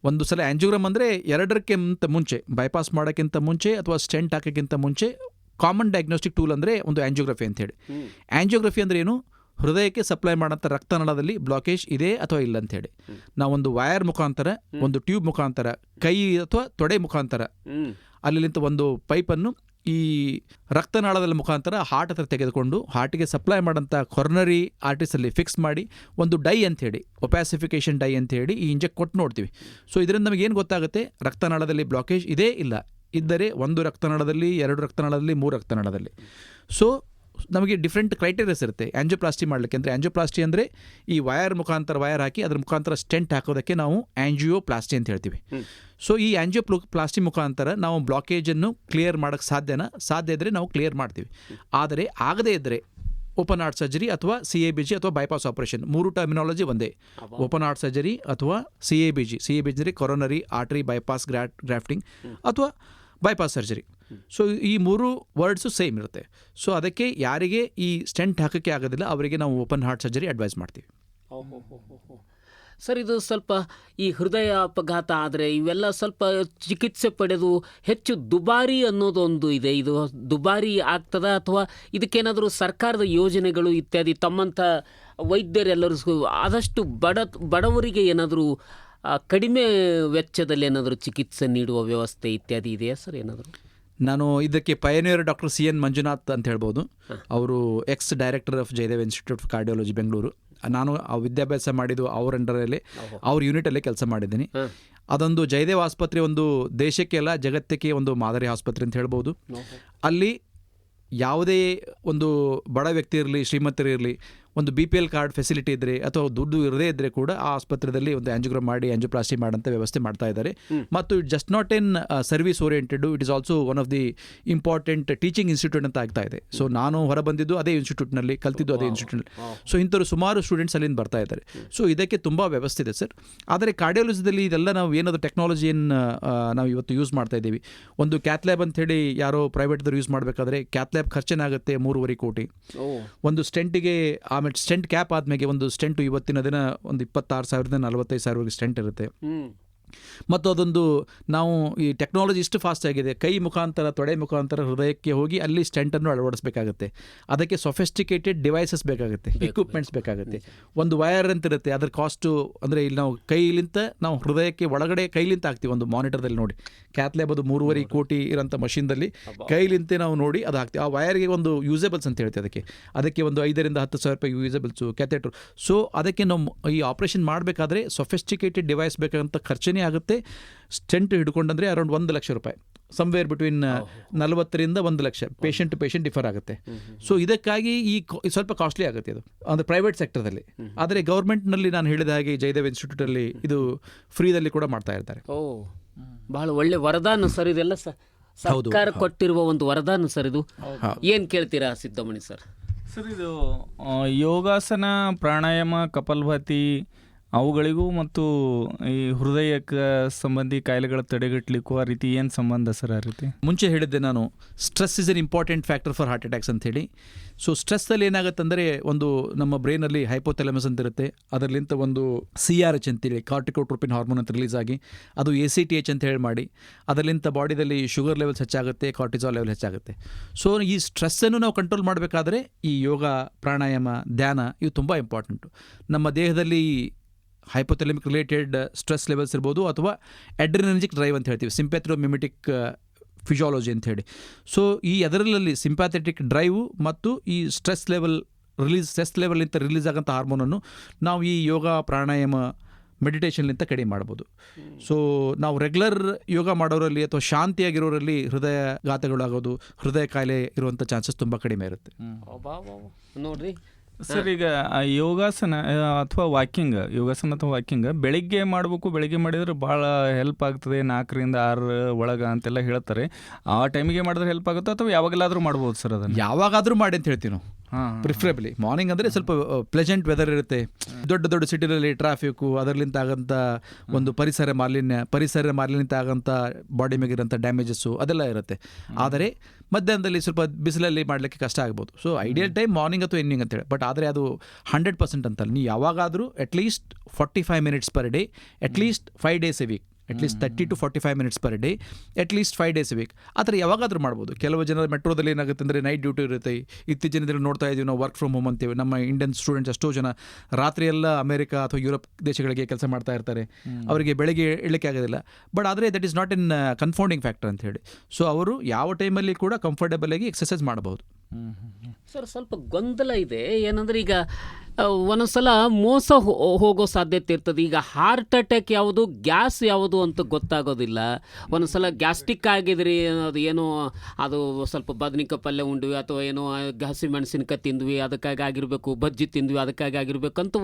ಒಂದು ಸಲ ಆಂಜಿಯೋಗ್ರಾಮ್ ಅಂದರೆ 2ಕ್ಕಿಂತ ಮುಂಚೆ, ಬೈಪಾಸ್ ಮಾಡೋಕ್ಕಿಂತ ಮುಂಚೆ ಅಥವಾ ಸ್ಟೆಂಟ್ ಹಾಕೋಕ್ಕಿಂತ ಮುಂಚೆ ಕಾಮನ್ ಡಯಾಗ್ನೋಸ್ಟಿಕ್ ಟೂಲ್ ಅಂದರೆ ಒಂದು ಆಂಜಿಯೋಗ್ರಫಿ ಅಂತೇಳಿ. ಆಂಜಿಯೋಗ್ರಫಿ ಅಂದರೆ ಏನು, ಹೃದಯಕ್ಕೆ ಸಪ್ಲೈ ಮಾಡೋಂಥ ರಕ್ತನಾಳದಲ್ಲಿ ಬ್ಲಾಕೇಜ್ ಇದೆ ಅಥವಾ ಇಲ್ಲ ಅಂಥೇಳಿ ನಾವೊಂದು ವೈರ್ ಮುಖಾಂತರ, ಒಂದು ಟ್ಯೂಬ್ ಮುಖಾಂತರ, ಕೈ ಅಥವಾ ತೊಡೆ ಮುಖಾಂತರ ಅಲ್ಲಿಂದ ಒಂದು ಪೈಪನ್ನು ಈ ರಕ್ತನಾಳದ ಮುಖಾಂತರ ಹಾರ್ಟ್ ಹತ್ರ ತೆಗೆದುಕೊಂಡು ಹಾರ್ಟಿಗೆ ಸಪ್ಲೈ ಮಾಡೋಂಥ ಕೊರ್ನರಿ ಆರ್ಟಿಸಲ್ಲಿ ಫಿಕ್ಸ್ ಮಾಡಿ ಒಂದು ಡೈ ಅಂಥೇಳಿ, ಒಪ್ಯಾಸಿಫಿಕೇಷನ್ ಡೈ ಅಂಥೇಳಿ ಈ ಇಂಜೆಕ್ಟ್ ಕೊಟ್ಟು ನೋಡ್ತೀವಿ. ಸೊ ಇದರಿಂದ ನಮಗೇನು ಗೊತ್ತಾಗುತ್ತೆ, ರಕ್ತನಾಳದಲ್ಲಿ ಬ್ಲಾಕೇಜ್ ಇದೇ ಇಲ್ಲ, ಇದ್ದರೆ 1 ರಕ್ತನಾಳದಲ್ಲಿ, 2 ರಕ್ತನಾಳದಲ್ಲಿ, 3 ರಕ್ತನಾಳದಲ್ಲಿ. ಸೊ ನಮಗೆ ಡಿಫ್ರೆಂಟ್ ಕ್ರೈಟೀರಿಯಾಸ್ ಇರುತ್ತೆ ಆಂಜಿಯೋಪ್ಲಾಸ್ಟಿ ಮಾಡಲಿಕ್ಕೆ. ಅಂದರೆ ಆಂಜಿಯೋಪ್ಲಾಸ್ಟಿ ಅಂದರೆ ಈ ವೈರ್ ಮುಖಾಂತರ ವೈರ್ ಹಾಕಿ ಅದರ ಮುಖಾಂತರ ಸ್ಟೆಂಟ್ ಹಾಕೋದಕ್ಕೆ ನಾವು ಆಂಜಿಯೋಪ್ಲಾಸ್ಟಿ ಅಂತ ಹೇಳ್ತೀವಿ. ಸೊ ಈ ಆಂಜಿಯೋಪ್ಲಾಸ್ಟಿ ಮುಖಾಂತರ ನಾವು ಬ್ಲಾಕೇಜನ್ನು ಕ್ಲಿಯರ್ ಮಾಡೋಕ್ಕೆ ಸಾಧ್ಯ ಇದ್ದರೆ ನಾವು ಕ್ಲಿಯರ್ ಮಾಡ್ತೀವಿ. ಆದರೆ ಆಗದೇ ಇದ್ದರೆ ಓಪನ್ ಹಾರ್ಟ್ ಸರ್ಜರಿ ಅಥವಾ CABG ಅಥವಾ ಬೈಪಾಸ್ ಆಪರೇಷನ್, 3 ಟರ್ಮಿನಾಲಜಿ ಒಂದೇ. ಓಪನ್ ಹಾರ್ಟ್ ಸರ್ಜರಿ ಅಥವಾ CABG ಅಂದರೆ ಕೊರೋನರಿ ಆರ್ಟರಿ ಬೈಪಾಸ್ ಗ್ರಾಫ್ಟಿಂಗ್ ಅಥವಾ ಬೈಪಾಸ್ ಸರ್ಜರಿ. ಸೊ ಈ 3 ವರ್ಡ್ಸು ಸೇಮ್ ಇರುತ್ತೆ. ಸೊ ಅದಕ್ಕೆ ಯಾರಿಗೆ ಈ ಸ್ಟೆಂಟ್ ಹಾಕೋಕ್ಕೆ ಆಗೋದಿಲ್ಲ ಅವರಿಗೆ ನಾವು ಓಪನ್ ಹಾರ್ಟ್ ಸರ್ಜರಿ ಅಡ್ವೈಸ್ ಮಾಡ್ತೀವಿ. ಸರ್, ಇದು ಸ್ವಲ್ಪ ಈ ಹೃದಯ ಅಪಘಾತ ಆದರೆ ಇವೆಲ್ಲ ಸ್ವಲ್ಪ ಚಿಕಿತ್ಸೆ ಪಡೆದು ಹೆಚ್ಚು ದುಬಾರಿ ಅನ್ನೋದೊಂದು ಇದೆ. ಇದು ದುಬಾರಿ ಆಗ್ತದ ಅಥವಾ ಇದಕ್ಕೇನಾದರೂ ಸರ್ಕಾರದ ಯೋಜನೆಗಳು ಇತ್ಯಾದಿ ತಮ್ಮಂಥ ವೈದ್ಯರೆಲ್ಲರೂ ಆದಷ್ಟು ಬಡವರಿಗೆ ಏನಾದರೂ ಕಡಿಮೆ ವೆಚ್ಚದಲ್ಲಿ ಏನಾದರೂ ಚಿಕಿತ್ಸೆ ನೀಡುವ ವ್ಯವಸ್ಥೆ ಇತ್ಯಾದಿ ಇದೆಯಾ ಸರ್ ಏನಾದರೂ? ನಾನು ಇದಕ್ಕೆ ಪಯನಿಯರ್ ಡಾಕ್ಟರ್ CN ಮಂಜುನಾಥ್ ಅಂತ ಹೇಳ್ಬೋದು. ಅವರು X director of Jayadev institute of cardiology Bengaluru. ನಾನು ಆ ವಿದ್ಯಾಭ್ಯಾಸ ಮಾಡಿದ್ದು ಅವ್ರ ಅಂಡರಲ್ಲಿ, ಅವ್ರ ಯೂನಿಟಲ್ಲೇ ಕೆಲಸ ಮಾಡಿದ್ದೀನಿ. ಅದೊಂದು ಜಯದೇವ್ ಆಸ್ಪತ್ರೆ ಒಂದು ದೇಶಕ್ಕೆ ಅಲ್ಲ ಜಗತ್ತಕ್ಕೆ ಒಂದು ಮಾದರಿ ಆಸ್ಪತ್ರೆ ಅಂತ ಹೇಳ್ಬೋದು. ಅಲ್ಲಿ ಯಾವುದೇ ಒಂದು ಬಡ ವ್ಯಕ್ತಿ ಇರಲಿ ಶ್ರೀಮಂತರಿರಲಿ ಒಂದು BPL ಕಾರ್ಡ್ ಫೆಸಿಲಿಟಿ ಇದ್ದರೆ ಅಥವಾ ದುಡ್ಡು ಇರದೇ ಇದ್ದರೆ ಕೂಡ ಆ ಆಸ್ಪತ್ರೆಯಲ್ಲಿ ಒಂದು ಆಂಜಿಯೋಗ್ರಾಮ್ ಮಾಡಿ ಆಂಜಿಯೋಪ್ಲಾಸ್ಟಿ ಮಾಡೋಂಥ ವ್ಯವಸ್ಥೆ ಮಾಡ್ತಾ ಇದ್ದಾರೆ. ಮತ್ತು it just not in service oriented, it is also one of the important teaching institute ಅಂತ ಆಗ್ತಾ ಇದೆ. ಸೊ ನಾನು ಹೊರ ಬಂದಿದ್ದು ಅದೇ ಇನ್ಸ್ಟಿಟ್ಯೂಟ್ನಲ್ಲಿ, ಕಲ್ತಿದ್ದು ಅದೇ ಇನ್ಸ್ಟಿಟ್ಯೂಟ್ನಲ್ಲಿ. ಸೊ ಇಂಥವ್ರು ಸುಮಾರು ಸ್ಟೂಡೆಂಟ್ಸ್ ಅಲ್ಲಿಂದ ಬರ್ತಾ ಇದ್ದಾರೆ. ಸೊ ಇದಕ್ಕೆ ತುಂಬ ವ್ಯವಸ್ಥೆ ಇದೆ ಸರ್. ಆದರೆ ಕಾರ್ಡಿಯಾಲಜಿದಲ್ಲಿ ಇದೆಲ್ಲ ನಾವು ಏನಾದರೂ ಟೆಕ್ನಾಲಜಿಯನ್ನು ನಾವು ಇವತ್ತು ಯೂಸ್ ಮಾಡ್ತಾ ಇದ್ದೀವಿ. ಒಂದು ಕ್ಯಾಥ್ಲ್ಯಾಬ್ ಅಂಥೇಳಿ ಯಾರೋ ಪ್ರೈವೇಟ್ದವ್ರು ಯೂಸ್ ಮಾಡಬೇಕಾದ್ರೆ ಕ್ಯಾಥ್ಲ್ಯಾಬ್ ಖರ್ಚೇನಾಗುತ್ತೆ 3.5 ಕೋಟಿ. ಒಂದು ಸ್ಟೆಂಟಿಗೆ ಆಮೇಲೆ ಸ್ಟೆಂಟ್ ಕ್ಯಾಪ್ ಆದಮೇಲೆ ಒಂದು ಸ್ಟೆಂಟು ಇವತ್ತಿನ ದಿನ ಒಂದು 26,000 45,000 ಸ್ಟೆಂಟ್ ಇರುತ್ತೆ. ಮತ್ತು ಅದೊಂದು ನಾವು ಈ ಟೆಕ್ನಾಲಜಿ ಇಷ್ಟು ಫಾಸ್ಟ್ ಆಗಿದೆ, ಕೈ ಮುಖಾಂತರ ತೊಡೆ ಮುಖಾಂತರ ಹೃದಯಕ್ಕೆ ಹೋಗಿ ಅಲ್ಲಿ ಸ್ಟೆಂಟನ್ನು ಅಳವಡಿಸಬೇಕಾಗುತ್ತೆ. ಅದಕ್ಕೆ ಸೊಫಿಸ್ಟಿಕೇಟೆಡ್ ಡಿವೈಸಸ್ ಬೇಕಾಗುತ್ತೆ, ಇಕ್ವಿಪ್ಮೆಂಟ್ಸ್ ಬೇಕಾಗುತ್ತೆ. ಒಂದು ವೈರ್ ಅಂತ ಇರುತ್ತೆ, ಅದ್ರ ಕಾಸ್ಟು ಅಂದರೆ ಇಲ್ಲಿ ನಾವು ಕೈಲಿಂತ ನಾವು ಹೃದಯಕ್ಕೆ ಒಳಗಡೆ ಕೈಲಿಂತ ಹಾಕ್ತೀವಿ. ಒಂದು ಮಾನಿಟರ್ದಲ್ಲಿ ನೋಡಿ ಕ್ಯಾಥ್ಲ್ಯಾಬ್ ಅದು 3.5 ಕೋಟಿ ಇರೋಂಥ ಮಷಿನ್ದಲ್ಲಿ ಕೈಲಿಂತೆ ನಾವು ನೋಡಿ ಅದು ಹಾಕ್ತೀವಿ. ಆ ವೈರ್ಗೆ ಒಂದು ಯೂಸೇಬಲ್ಸ್ ಅಂತ ಹೇಳ್ತೀವಿ, ಅದಕ್ಕೆ ಒಂದು 5,000 to 10,000 ಯೂಸೇಬಲ್ಸು ಕ್ಯಾಥೆಟ್ರು. ಸೊ ಅದಕ್ಕೆ ನಾವು ಈ ಆಪ್ರೇಷನ್ ಮಾಡಬೇಕಾದ್ರೆ ಸೊಫಿಸ್ಟಿಕೇಟೆಡ್ ಡಿವೈಸ್ ಬೇಕಂತ ಖರ್ಚನೇ ಆಗುತ್ತೆ. ಸ್ಟೆಂಟ್ ಹಿಡ್ಕೊಂಡಂದರೆ ಅರೌಂಡ್ 1 ಲಕ್ಷ ರೂಪಾಯಿ, somewhere between 40,000 to 1 lakh. Patient to patient differ ಆಗುತ್ತೆ. ಸೊ ಇದಕ್ಕಾಗಿ ಈ ಸ್ವಲ್ಪ ಕಾಸ್ಟ್ಲಿ ಆಗುತ್ತೆ ಇದು ಅಂದರೆ ಪ್ರೈವೇಟ್ ಸೆಕ್ಟರ್ದಲ್ಲಿ. ಆದರೆ ಗೌರ್ಮೆಂಟ್ನಲ್ಲಿ ನಾನು ಹೇಳಿದ ಹಾಗೆ ಜಯದೇವ್ ಇನ್ಸ್ಟಿಟ್ಯೂಟಲ್ಲಿ ಇದು ಫ್ರೀದಲ್ಲಿ ಕೂಡ ಮಾಡ್ತಾ ಇರ್ತಾರೆ. ಬಹಳ ಒಳ್ಳೆ ವರದಾನ ಸರ್ ಇದೆಲ್ಲ. ಸರ್ಕಾರ ಕೊಟ್ಟಿರುವ ಒಂದು ವರದಾನ ಸರ್ ಇದು. ಏನು ಕೇಳ್ತೀರಾ ಸಿದ್ದಮಣಿ ಸರ್? ಸರ್, ಇದು ಯೋಗಾಸನ, ಪ್ರಾಣಾಯಾಮ, ಕಪಾಲಭಾತಿ ಅವುಗಳಿಗೂ ಮತ್ತು ಈ ಹೃದಯಕ್ಕೆ ಸಂಬಂಧಿ ಕಾಯಿಲೆಗಳ ತಡೆಗಟ್ಟಲಿಕ್ಕೂ ಆ ರೀತಿ ಏನು ಸಂಬಂಧ ಸರ್? ಆ ರೀತಿ ಮುಂಚೆ ಹೇಳಿದ್ದೆ ನಾನು, stress is N important factor for heart attacks ಅಂತ ಹೇಳಿ. ಸೊ ಸ್ಟ್ರೆಸ್ಸಲ್ಲಿ ಏನಾಗುತ್ತೆ ಅಂದರೆ ಒಂದು ನಮ್ಮ ಬ್ರೈನಲ್ಲಿ ಹೈಪೋಥೆಲಮಸ್ ಅಂತ ಇರುತ್ತೆ, ಅದರಲ್ಲಿಂದ ಒಂದು CRH ಅಂತೇಳಿ ಕಾರ್ಟಿಕೋಟ್ರೋಪಿನ್ ಹಾರ್ಮೋನ್ ಅಂತ ರಿಲೀಸ್ ಆಗಿ ಅದು ACTH ಅಂತ ಹೇಳಿ ಮಾಡಿ ಅದರಲ್ಲಿಂದ ಬಾಡಿದಲ್ಲಿ ಶುಗರ್ ಲೆವೆಲ್ಸ್ ಹೆಚ್ಚಾಗುತ್ತೆ, ಕಾರ್ಟಿಸಾಲ್ ಲೆವೆಲ್ ಹೆಚ್ಚಾಗುತ್ತೆ. ಸೊ ಈ ಸ್ಟ್ರೆಸ್ಸನ್ನು ನಾವು ಕಂಟ್ರೋಲ್ ಮಾಡಬೇಕಾದ್ರೆ ಈ ಯೋಗ, ಪ್ರಾಣಾಯಾಮ, ಧ್ಯಾನ ಇವು ತುಂಬ ಇಂಪಾರ್ಟೆಂಟು. ನಮ್ಮ ದೇಹದಲ್ಲಿ ಹೈಪೋಥೆಲಮಿಕ್ ರಿಲೇಟೆಡ್ ಸ್ಟ್ರೆಸ್ ಲೆವೆಲ್ಸ್ ಇರ್ಬೋದು ಅಥವಾ ಅಡ್ರಿನರ್ಜಿಕ್ ಡ್ರೈವ್ ಅಂತ ಹೇಳ್ತೀವಿ, ಸಿಂಪ್ಯಾಥ್ರೋಮಿಮೆಟಿಕ್ ಫಿಸಿಯಾಲಜಿ ಅಂತ ಹೇಳಿ. ಸೊ ಈ ಅದರಲ್ಲಿ ಸಿಂಪ್ಯಾಥೆಟಿಕ್ ಡ್ರೈವು ಮತ್ತು ಈ ಸ್ಟ್ರೆಸ್ ಲೆವೆಲಿಂದ ರಿಲೀಸ್ ಆಗೋಂಥ ಹಾರ್ಮೋನನ್ನು ನಾವು ಈ ಯೋಗ, ಪ್ರಾಣಾಯಾಮ, ಮೆಡಿಟೇಷನ್ಲಿಂದ ಕಡಿಮೆ ಮಾಡ್ಬೋದು. ಸೊ ನಾವು ರೆಗ್ಯುಲರ್ ಯೋಗ ಮಾಡೋರಲ್ಲಿ ಅಥವಾ ಶಾಂತಿಯಾಗಿರೋರಲ್ಲಿ ಹೃದಯಘಾತಗಳಾಗೋದು, ಹೃದಯ ಕಾಯಿಲೆ ಇರುವಂಥ ಚಾನ್ಸಸ್ ತುಂಬ ಕಡಿಮೆ ಇರುತ್ತೆ. ನೋಡ್ರಿ ಸರ್, ಈಗ ಯೋಗಾಸನ ಅಥವಾ ವಾಕಿಂಗ್ ಬೆಳಿಗ್ಗೆ ಮಾಡಬೇಕು. ಬೆಳಿಗ್ಗೆ ಮಾಡಿದ್ರೆ ಭಾಳ ಹೆಲ್ಪ್ ಆಗ್ತದೆ, 4 to 6 ಒಳಗೆ ಅಂತೆಲ್ಲ ಹೇಳ್ತಾರೆ. ಆ ಟೈಮಿಗೆ ಮಾಡಿದ್ರೆ ಹೆಲ್ಪ್ ಆಗುತ್ತೆ ಅಥವಾ ಯಾವಾಗಲಾದರೂ ಮಾಡ್ಬೋದು ಸರ್? ಅದನ್ನು ಯಾವಾಗಾದರೂ ಮಾಡಿ ಅಂತ ಹೇಳ್ತೀವಿ ನಾವು. ಪ್ರಿಫರೇಬಲಿ ಮಾರ್ನಿಂಗ್ ಅಂದರೆ ಸ್ವಲ್ಪ ಪ್ಲೆಜೆಂಟ್ ವೆದರ್ ಇರುತ್ತೆ. ದೊಡ್ಡ ಸಿಟಿನಲ್ಲಿ ಟ್ರಾಫಿಕ್ಕು, ಅದರಲ್ಲಿಂದ ಆಗೋಂಥ ಒಂದು ಪರಿಸರ ಮಾಲಿನ್ಯದಿಂದ ಆಗೋಂಥ ಬಾಡಿ ಮೇಗಿರೋಂಥ ಡ್ಯಾಮೇಜಸ್ಸು ಅದೆಲ್ಲ ಇರುತ್ತೆ. ಆದರೆ ಮಧ್ಯಾಹ್ನದಲ್ಲಿ ಸ್ವಲ್ಪ ಬಿಸಿಲಲ್ಲಿ ಮಾಡಲಿಕ್ಕೆ ಕಷ್ಟ ಆಗ್ಬೋದು. ಸೊ ಐಡಿಯಲ್ ಟೈಮ್ ಮಾರ್ನಿಂಗ್ ಅಥವಾ ಈವ್ನಿಂಗ್ ಅಂತೇಳಿ. ಬಟ್ ಆದರೆ ಅದು 100% ಅಂತಲ್ಲ, ನೀವು ಯಾವಾಗಾದರೂ at least 45 minutes per day, at least 5 days a week, at least 30 to 45 minutes per day, at least 5 days a week ಆ ಥರ ಯಾವಾಗಾದರೂ ಮಾಡ್ಬೋದು. ಕೆಲವು ಜನ ಮೆಟ್ರೋದಲ್ಲಿ ಏನಾಗುತ್ತೆ ಅಂದರೆ ನೈಟ್ ಡ್ಯೂಟಿ ಇರುತ್ತೆ. ಇತ್ತೀಚಿನ ದಿನ ನೋಡ್ತಾ ಇದ್ದೀವಿ ನಾವು, ವರ್ಕ್ ಫ್ರಮ್ ಹೋಮ್ ಅಂತೀವಿ. ನಮ್ಮ ಇಂಡಿಯನ್ ಸ್ಟೂಡೆಂಟ್ಸ್ ಎಷ್ಟೋ ಜನ ರಾತ್ರಿಯೆಲ್ಲ ಅಮೆರಿಕ ಅಥವಾ ಯುರೋಪ್ ದೇಶಗಳಿಗೆ ಕೆಲಸ ಮಾಡ್ತಾ ಇರ್ತಾರೆ. ಅವರಿಗೆ ಬೆಳಗ್ಗೆ ಇಳಕ್ಕೆ ಆಗೋದಿಲ್ಲ. ಬಟ್ ಆದರೆ that is not in confounding factor ಅಂತ ಹೇಳಿ. ಸೊ ಅವರು ಯಾವ ಟೈಮಲ್ಲಿ ಕೂಡ ಕಂಫರ್ಟಬಲ್ ಆಗಿ ಎಕ್ಸಸೈಸ್ ಮಾಡಬಹುದು. ಸರ್, ಸ್ವಲ್ಪ ಗೊಂದಲ ಇದೆ. ಏನಂದರೆ ಈಗ ಒಂದೊಂದ್ಸಲ ಮೋಸ ಹೋಗೋ ಸಾಧ್ಯತೆ ಇರ್ತದೆ. ಈಗ ಹಾರ್ಟ್ ಅಟ್ಯಾಕ್ ಯಾವುದು, ಗ್ಯಾಸ್ ಯಾವುದು ಅಂತ ಗೊತ್ತಾಗೋದಿಲ್ಲ. ಒಂದೊಂದ್ಸಲ ಗ್ಯಾಸ್ಟ್ರಿಕ್ ಆಗಿದ್ರಿ, ಅದು ಏನೋ ಅದು ಸ್ವಲ್ಪ ಬದ್ನಿಕಾಯಿ ಪಲ್ಯ ಉಂಡ್ವಿ ಅಥವಾ ಏನೋ ಹಸಿ ಮೆಣಸಿನ್ಕಾಯಿ ತಿಂದ್ವಿ ಅದಕ್ಕಾಗಿ ಆಗಿರಬೇಕು, ಬಜ್ಜಿ ತಿಂದ್ವಿ ಅದಕ್ಕಾಗಿ ಆಗಿರಬೇಕು ಅಂತ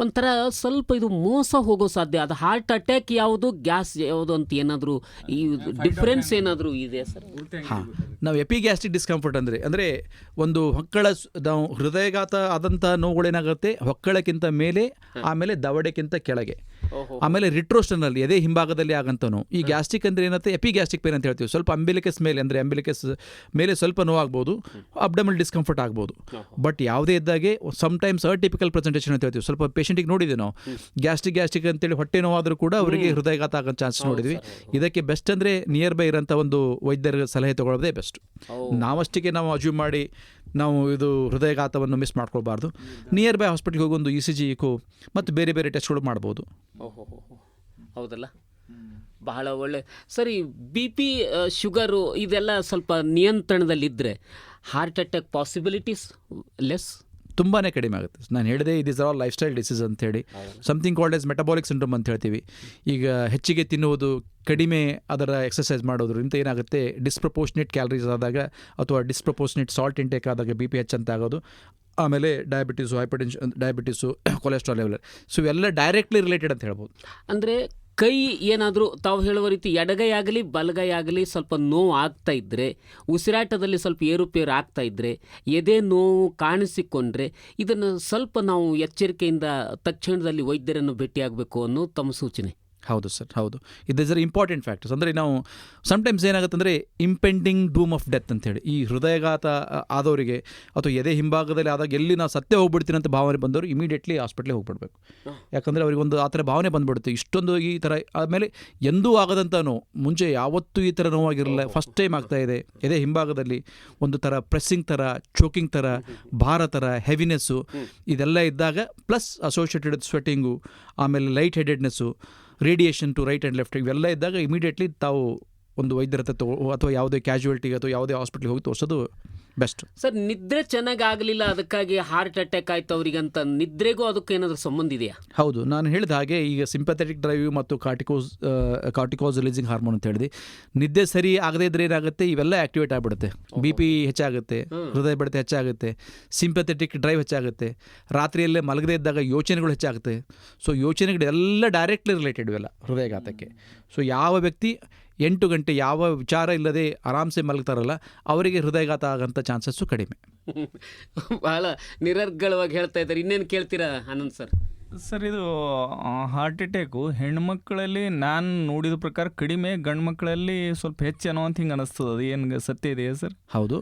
ಒಂಥರ ಸ್ವಲ್ಪ ಇದು ಮೋಸ ಹೋಗೋ ಸಾಧ್ಯ. ಅದು ಹಾರ್ಟ್ ಅಟ್ಯಾಕ್ ಯಾವುದು, ಗ್ಯಾಸ್ ಯಾವುದು ಅಂತ ಏನಾದರೂ ಈ ಡಿಫ್ರೆನ್ಸ್ ಏನಾದರೂ ಇದೆ ಸರ್? ಹಾಂ, ನಾವು ಎಪಿಗ್ಯಾಸ್ಟ್ರಿಕ್ ಡಿಸ್ಕಂಫರ್ಟ್ ಅಂದರೆ ಒಂದು ನಾವು ಹೃದಯಘಾತ ಆದಂಥ ನೋವುಗಳೇನಾಗುತ್ತೆ ಹೊಕ್ಕಳಕ್ಕಿಂತ ಮೇಲೆ, ಆಮೇಲೆ ದವಡೆಕ್ಕಿಂತ ಕೆಳಗೆ, ಆಮೇಲೆ ರಿಟ್ರೋಸ್ಟರ್ನಲ್ ಎದೆ ಹಿಂಭಾಗದಲ್ಲಿ ಆಗಂತ ನೋವು. ಈ ಗ್ಯಾಸ್ಟ್ರಿಕ್ ಅಂದರೆ ಏನಂತೆ ಎಪಿಗ್ಯಾಸ್ಟ್ರಿಕ್ ಪೇನ್ ಅಂತ ಹೇಳ್ತೀವಿ. ಸ್ವಲ್ಪ ಅಂಬಿಲಿಕಸ್ ಮೇಲೆ ಅಂದರೆ ಅಂಬಿಲಿಕಸ್ ಮೇಲೆ ಸ್ವಲ್ಪ ನೋವಾಗ್ಬೋದು, ಅಬ್ಡಮಲ್ ಡಿಸ್ಕಂಫರ್ಟ್ ಆಗ್ಬೋದು. ಬಟ್ ಯಾವುದೇ ಇದ್ದಾಗೆ ಸಮ್ಟೈಮ್ಸ್ ಅಟಿಪಿಕಲ್ ಪ್ರೆಸೆಂಟೇಷನ್ ಅಂತ ಹೇಳ್ತೀವಿ. ಸ್ವಲ್ಪ ಪೇಷಂಟಿಗೆ ನೋಡಿದ್ವಿ ನಾವು ಗ್ಯಾಸ್ಟ್ರಿಕ್ ಅಂತೇಳಿ ಹೊಟ್ಟೆ ನೋವಾದರೂ ಕೂಡ ಅವರಿಗೆ ಹೃದಯಘಾತ ಆಗೋ ಚಾನ್ಸ್ ನೋಡಿದ್ವಿ. ಇದಕ್ಕೆ ಬೆಸ್ಟ್ ಅಂದರೆ ನಿಯರ್ ಬೈ ಇರೋಂಥ ಒಂದು ವೈದ್ಯರ ಸಲಹೆ ತಗೊಳ್ಳೋದೇ ಬೆಸ್ಟ್. ನಾವಷ್ಟಕ್ಕೆ ನಾವು ಅಜ್ಯೂಮ್ ಮಾಡಿ ನಾವು ಇದು ಹೃದಯಘಾತವನ್ನು ಮಿಸ್ ಮಾಡ್ಕೊಳ್ಬಾರ್ದು. ನಿಯರ್ ಬೈ ಹಾಸ್ಪಿಟ್ಲಿಗೆ ಹೋಗಿ ಒಂದು ECG, ಇಕೋ ಮತ್ತು ಬೇರೆ ಬೇರೆ ಟೆಸ್ಟ್ಗಳು ಮಾಡ್ಬೋದು. ಹೌದಲ್ಲ, ಬಹಳ ಒಳ್ಳೆ. ಸರಿ, BP, ಶುಗರು ಇದೆಲ್ಲ ಸ್ವಲ್ಪ ನಿಯಂತ್ರಣದಲ್ಲಿದ್ದರೆ ಹಾರ್ಟ್ ಅಟ್ಯಾಕ್ ಪಾಸಿಬಿಲಿಟೀಸ್ ಲೆಸ್, ತುಂಬಾ ಕಡಿಮೆ ಆಗುತ್ತೆ. ನಾನು ಹೇಳಿದೆ it is all lifestyle disease ಅಂತೇಳಿ. Something called as metabolic syndrome ಅಂತ ಹೇಳ್ತೀವಿ. ಈಗ ಹೆಚ್ಚಿಗೆ ತಿನ್ನುವುದು, ಕಡಿಮೆ ಅದರ ಎಕ್ಸಸೈಸ್ ಮಾಡೋದ್ರಿಂದ ಏನಾಗುತ್ತೆ, ಡಿಸ್ಪ್ರಪೋರ್ಷನೇಟ್ ಕ್ಯಾಲರೀಸ್ ಆದಾಗ ಅಥವಾ ಡಿಸ್ಪ್ರಪೋರ್ಷನೇಟ್ ಸಾಲ್ಟ್ ಇಂಟೇಕ್ ಆದಾಗ BP ಹೆಚ್ಚಂತ ಆಗೋದು. ಆಮೇಲೆ diabetes, hypertension, diabetes, cholesterol level. So ಇವೆಲ್ಲ ಡೈರೆಕ್ಟ್ಲಿ ರಿಲೇಟೆಡ್ ಅಂತ ಹೇಳ್ಬೋದು. ಅಂದರೆ ಕೈ ಏನಾದರೂ ತಾವು ಹೇಳುವ ರೀತಿ ಎಡಗೈ ಆಗಲಿ ಬಲಗೈ ಆಗಲಿ ಸ್ವಲ್ಪ ನೋವು ಆಗ್ತಾ ಇದ್ದರೆ, ಉಸಿರಾಟದಲ್ಲಿ ಸ್ವಲ್ಪ ಏರುಪೇರು ಆಗ್ತಾ ಇದ್ದರೆ, ಎದೆ ನೋವು ಕಾಣಿಸಿಕೊಂಡ್ರೆ ಇದನ್ನು ಸ್ವಲ್ಪ ನಾವು ಎಚ್ಚರಿಕೆಯಿಂದ ತಕ್ಷಣದಲ್ಲಿ ವೈದ್ಯರನ್ನು ಭೇಟಿಯಾಗಬೇಕು ಅನ್ನೋ ತಮ್ಮ ಸೂಚನೆ. ಹೌದು ಸರ್, ಹೌದು. ಇದು ಇಸ್ ಇಂಪಾರ್ಟೆಂಟ್ ಫ್ಯಾಕ್ಟರ್ಸ್. ಅಂದರೆ ನಾವು ಸಮ್ಟೈಮ್ಸ್ ಏನಾಗುತ್ತೆ ಅಂದರೆ ಇಂಪೆಂಡಿಂಗ್ ಡೂಮ್ ಆಫ್ ಡೆತ್ ಅಂತೇಳಿ, ಈ ಹೃದಯಘಾತ ಆದವರಿಗೆ ಅಥವಾ ಎದೆ ಹಿಂಭಾಗದಲ್ಲಿ ಆದಾಗ ಎಲ್ಲಿ ನಾವು ಸತ್ಯ ಹೋಗ್ಬಿಡ್ತೀನಿ ಅಂತ ಭಾವನೆ ಬಂದವರು ಇಮಿಡಿಯೇಟ್ಲಿ ಹಾಸ್ಪಿಟ್ಲಿಗೆ ಹೋಗ್ಬಿಡ್ಬೇಕು. ಯಾಕಂದರೆ ಅವರಿಗೊಂದು ಆ ಥರ ಭಾವನೆ ಬಂದುಬಿಡುತ್ತೆ, ಇಷ್ಟೊಂದು ಈ ಥರ ಆದಮೇಲೆ ಎಂದೂ ಆಗದಂಥ ನೋವು, ಮುಂಚೆ ಯಾವತ್ತೂ ಈ ಥರ ನೋವಾಗಿರಲಿಲ್ಲ, ಫಸ್ಟ್ ಟೈಮ್ ಆಗ್ತಾಯಿದೆ. ಎದೆ ಹಿಂಭಾಗದಲ್ಲಿ ಒಂದು ಥರ ಪ್ರೆಸ್ಸಿಂಗ್ ಥರ, ಚೋಕಿಂಗ್ ಥರ, ಭಾರ ಥರ, ಹೆವಿನೆಸ್ಸು ಇದೆಲ್ಲ ಇದ್ದಾಗ, ಪ್ಲಸ್ ಅಸೋಸಿಯೇಟೆಡ್ ಸ್ವೆಟ್ಟಿಂಗು, ಆಮೇಲೆ light headedness, radiation to right and left, ಇವೆಲ್ಲ ಇದ್ದಾಗ ಇಮಿಡಿಯೇಟ್ಲಿ ತಾವು ಒಂದು ವೈದ್ಯರ ಹತ್ರ ಅಥವಾ ಯಾವುದೇ ಕ್ಯಾಶುಯಾಲಿಟಿಗೆ ಅಥವಾ ಯಾವುದೇ ಹಾಸ್ಪಿಟ್ಲಿಗೆ ಹೋಗಿ ತೋರಿಸೋದು ಬೆಸ್ಟ್. ಸರ್, ನಿದ್ರೆ ಚೆನ್ನಾಗಿ ಆಗಲಿಲ್ಲ ಅದಕ್ಕಾಗಿ ಹಾರ್ಟ್ ಅಟ್ಯಾಕ್ ಆಯಿತು ಅವರಿಗಂತ, ನಿದ್ರೆಗೂ ಅದಕ್ಕೂ ಏನಾದರೂ ಸಂಬಂಧ ಇದೆಯಾ? ಹೌದು, ನಾನು ಹೇಳಿದ ಹಾಗೆ ಈಗ ಸಿಂಪಥೆಟಿಕ್ ಡ್ರೈವ್ ಮತ್ತು ಕಾರ್ಟಿಕೋಸ್ ರಿಲೀಸಿಂಗ್ ಹಾರ್ಮೋನ್ ಅಂತ ಹೇಳಿದೆ. ನಿದ್ದೆ ಸರಿ ಆಗದೇ ಇದ್ರೆ ಏನಾಗುತ್ತೆ, ಇವೆಲ್ಲ ಆಕ್ಟಿವೇಟ್ ಆಗಿಬಿಡುತ್ತೆ. BP ಹೆಚ್ಚಾಗುತ್ತೆ, ಹೃದಯ ಬಡಿತ ಹೆಚ್ಚಾಗುತ್ತೆ, ಸಿಂಪಥೆಟಿಕ್ ಡ್ರೈವ್ ಹೆಚ್ಚಾಗುತ್ತೆ, ರಾತ್ರಿಯಲ್ಲೇ ಮಲಗದೇ ಇದ್ದಾಗ ಯೋಚನೆಗಳು ಹೆಚ್ಚಾಗುತ್ತೆ. ಸೊ ಯೋಚನೆಗಳೆಲ್ಲ ಡೈರೆಕ್ಟ್ಲಿ ರಿಲೇಟೆಡ್ ಇವೆಲ್ಲ ಹೃದಯಘಾತಕ್ಕೆ. ಸೊ ಯಾವ ವ್ಯಕ್ತಿ 8 ಗಂಟೆ ಯಾವ ವಿಚಾರ ಇಲ್ಲದೆ ಆರಾಮ್ಸೆ ಮಲಗ್ತಾರಲ್ಲ, ಅವರಿಗೆ ಹೃದಯಘಾತ ಆಗೋಂಥ ಚಾನ್ಸಸ್ಸು ಕಡಿಮೆ. ಬಹಳ ನಿರರ್ಗಳವಾಗಿ ಹೇಳ್ತಾ ಇದ್ದಾರೆ. ಇನ್ನೇನು ಕೇಳ್ತೀರಾ ಆನಂದ್ ಸರ್? ಸರ್, ಇದು ಹಾರ್ಟ್ ಅಟ್ಯಾಕು ಹೆಣ್ಮಕ್ಳಲ್ಲಿ ನಾನು ನೋಡಿದ ಪ್ರಕಾರ ಕಡಿಮೆ, ಗಂಡು ಮಕ್ಕಳಲ್ಲಿ ಸ್ವಲ್ಪ ಹೆಚ್ಚು ಅನ್ನೋ ಅಂತ ಹಿಂಗೆ ಅನ್ನಿಸ್ತದೆ. ಅದು ಏನು ಸತ್ಯ ಇದೆಯಾ ಸರ್? ಹೌದು,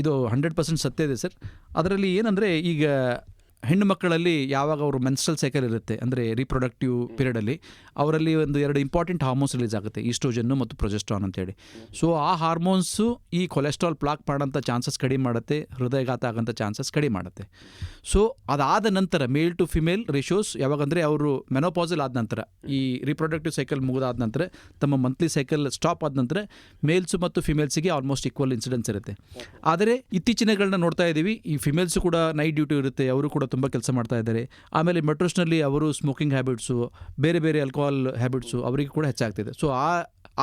ಇದು 100% ಸತ್ಯ ಇದೆ ಸರ್. ಅದರಲ್ಲಿ ಏನಂದರೆ, ಈಗ ಹೆಣ್ಣು ಮಕ್ಕಳಲ್ಲಿ ಯಾವಾಗ ಅವರು ಮೆನ್ಸ್ಟ್ರಲ್ ಸೈಕಲ್ ಇರುತ್ತೆ, ಅಂದರೆ ರೀಪ್ರೊಡಕ್ಟಿವ್ ಪೀರಿಯಡಲ್ಲಿ ಅವರಲ್ಲಿ 2 ಇಂಪಾರ್ಟೆಂಟ್ ಹಾರ್ಮೋನ್ಸ್ ರಿಲೀಸ್ ಆಗುತ್ತೆ, ಈಸ್ಟ್ರೋಜನ್ನು ಮತ್ತು ಪ್ರೊಜೆಸ್ಟ್ರಾನ್ ಅಂತೇಳಿ. ಸೊ ಆ ಹಾರ್ಮೋನ್ಸು ಈ ಕೊಲೆಸ್ಟ್ರಾಲ್ ಪ್ಲಾಕ್ ಮಾಡೋಂಥ ಚಾನ್ಸಸ್ ಕಡಿಮೆ ಮಾಡುತ್ತೆ, ಹೃದಯಘಾತ ಆಗೋಂಥ ಚಾನ್ಸಸ್ ಕಡಿಮೆ ಮಾಡುತ್ತೆ. ಸೊ ಅದಾದ ನಂತರ ಮೇಲ್ ಟು ಫಿಮೇಲ್ ರೇಷೋಸ್ ಯಾವಾಗಂದರೆ ಅವರು ಮೆನೋಪಾಸಲ್ ಆದ ನಂತರ, ಈ ರೀಪ್ರೊಡಕ್ಟಿವ್ ಸೈಕಲ್ ಮುಗಿದಾದ ನಂತರ, ತಮ್ಮ ಮಂತ್ಲಿ ಸೈಕಲ್ ಸ್ಟಾಪ್ ಆದ ನಂತರ ಮೇಲ್ಸು ಮತ್ತು ಫಿಮೇಲ್ಸಿಗೆ ಆಲ್ಮೋಸ್ಟ್ ಈಕ್ವಲ್ ಇನ್ಸಿಡೆನ್ಸ್ ಇರುತ್ತೆ. ಆದರೆ ಇತ್ತೀಚಿನಗಳನ್ನ ನೋಡ್ತಾ ಇದ್ದೀವಿ, ಈ ಫಿಮೇಲ್ಸು ಕೂಡ ನೈಟ್ ಡ್ಯೂಟಿ ಇರುತ್ತೆ, ಅವರು ಕೂಡ ತುಂಬ ಕೆಲಸ ಮಾಡ್ತಾ ಇದ್ದಾರೆ. ಆಮೇಲೆ ಮೆಟ್ರೋಸ್ನಲ್ಲಿ ಅವರು ಸ್ಮೋಕಿಂಗ್ ಹ್ಯಾಬಿಟ್ಸು, ಬೇರೆ ಬೇರೆ ಆಲ್ಕೋಹಾಲ್ ಹ್ಯಾಬಿಟ್ಸು ಅವರಿಗೆ ಕೂಡ ಹೆಚ್ಚಾಗ್ತಿದೆ. ಸೊ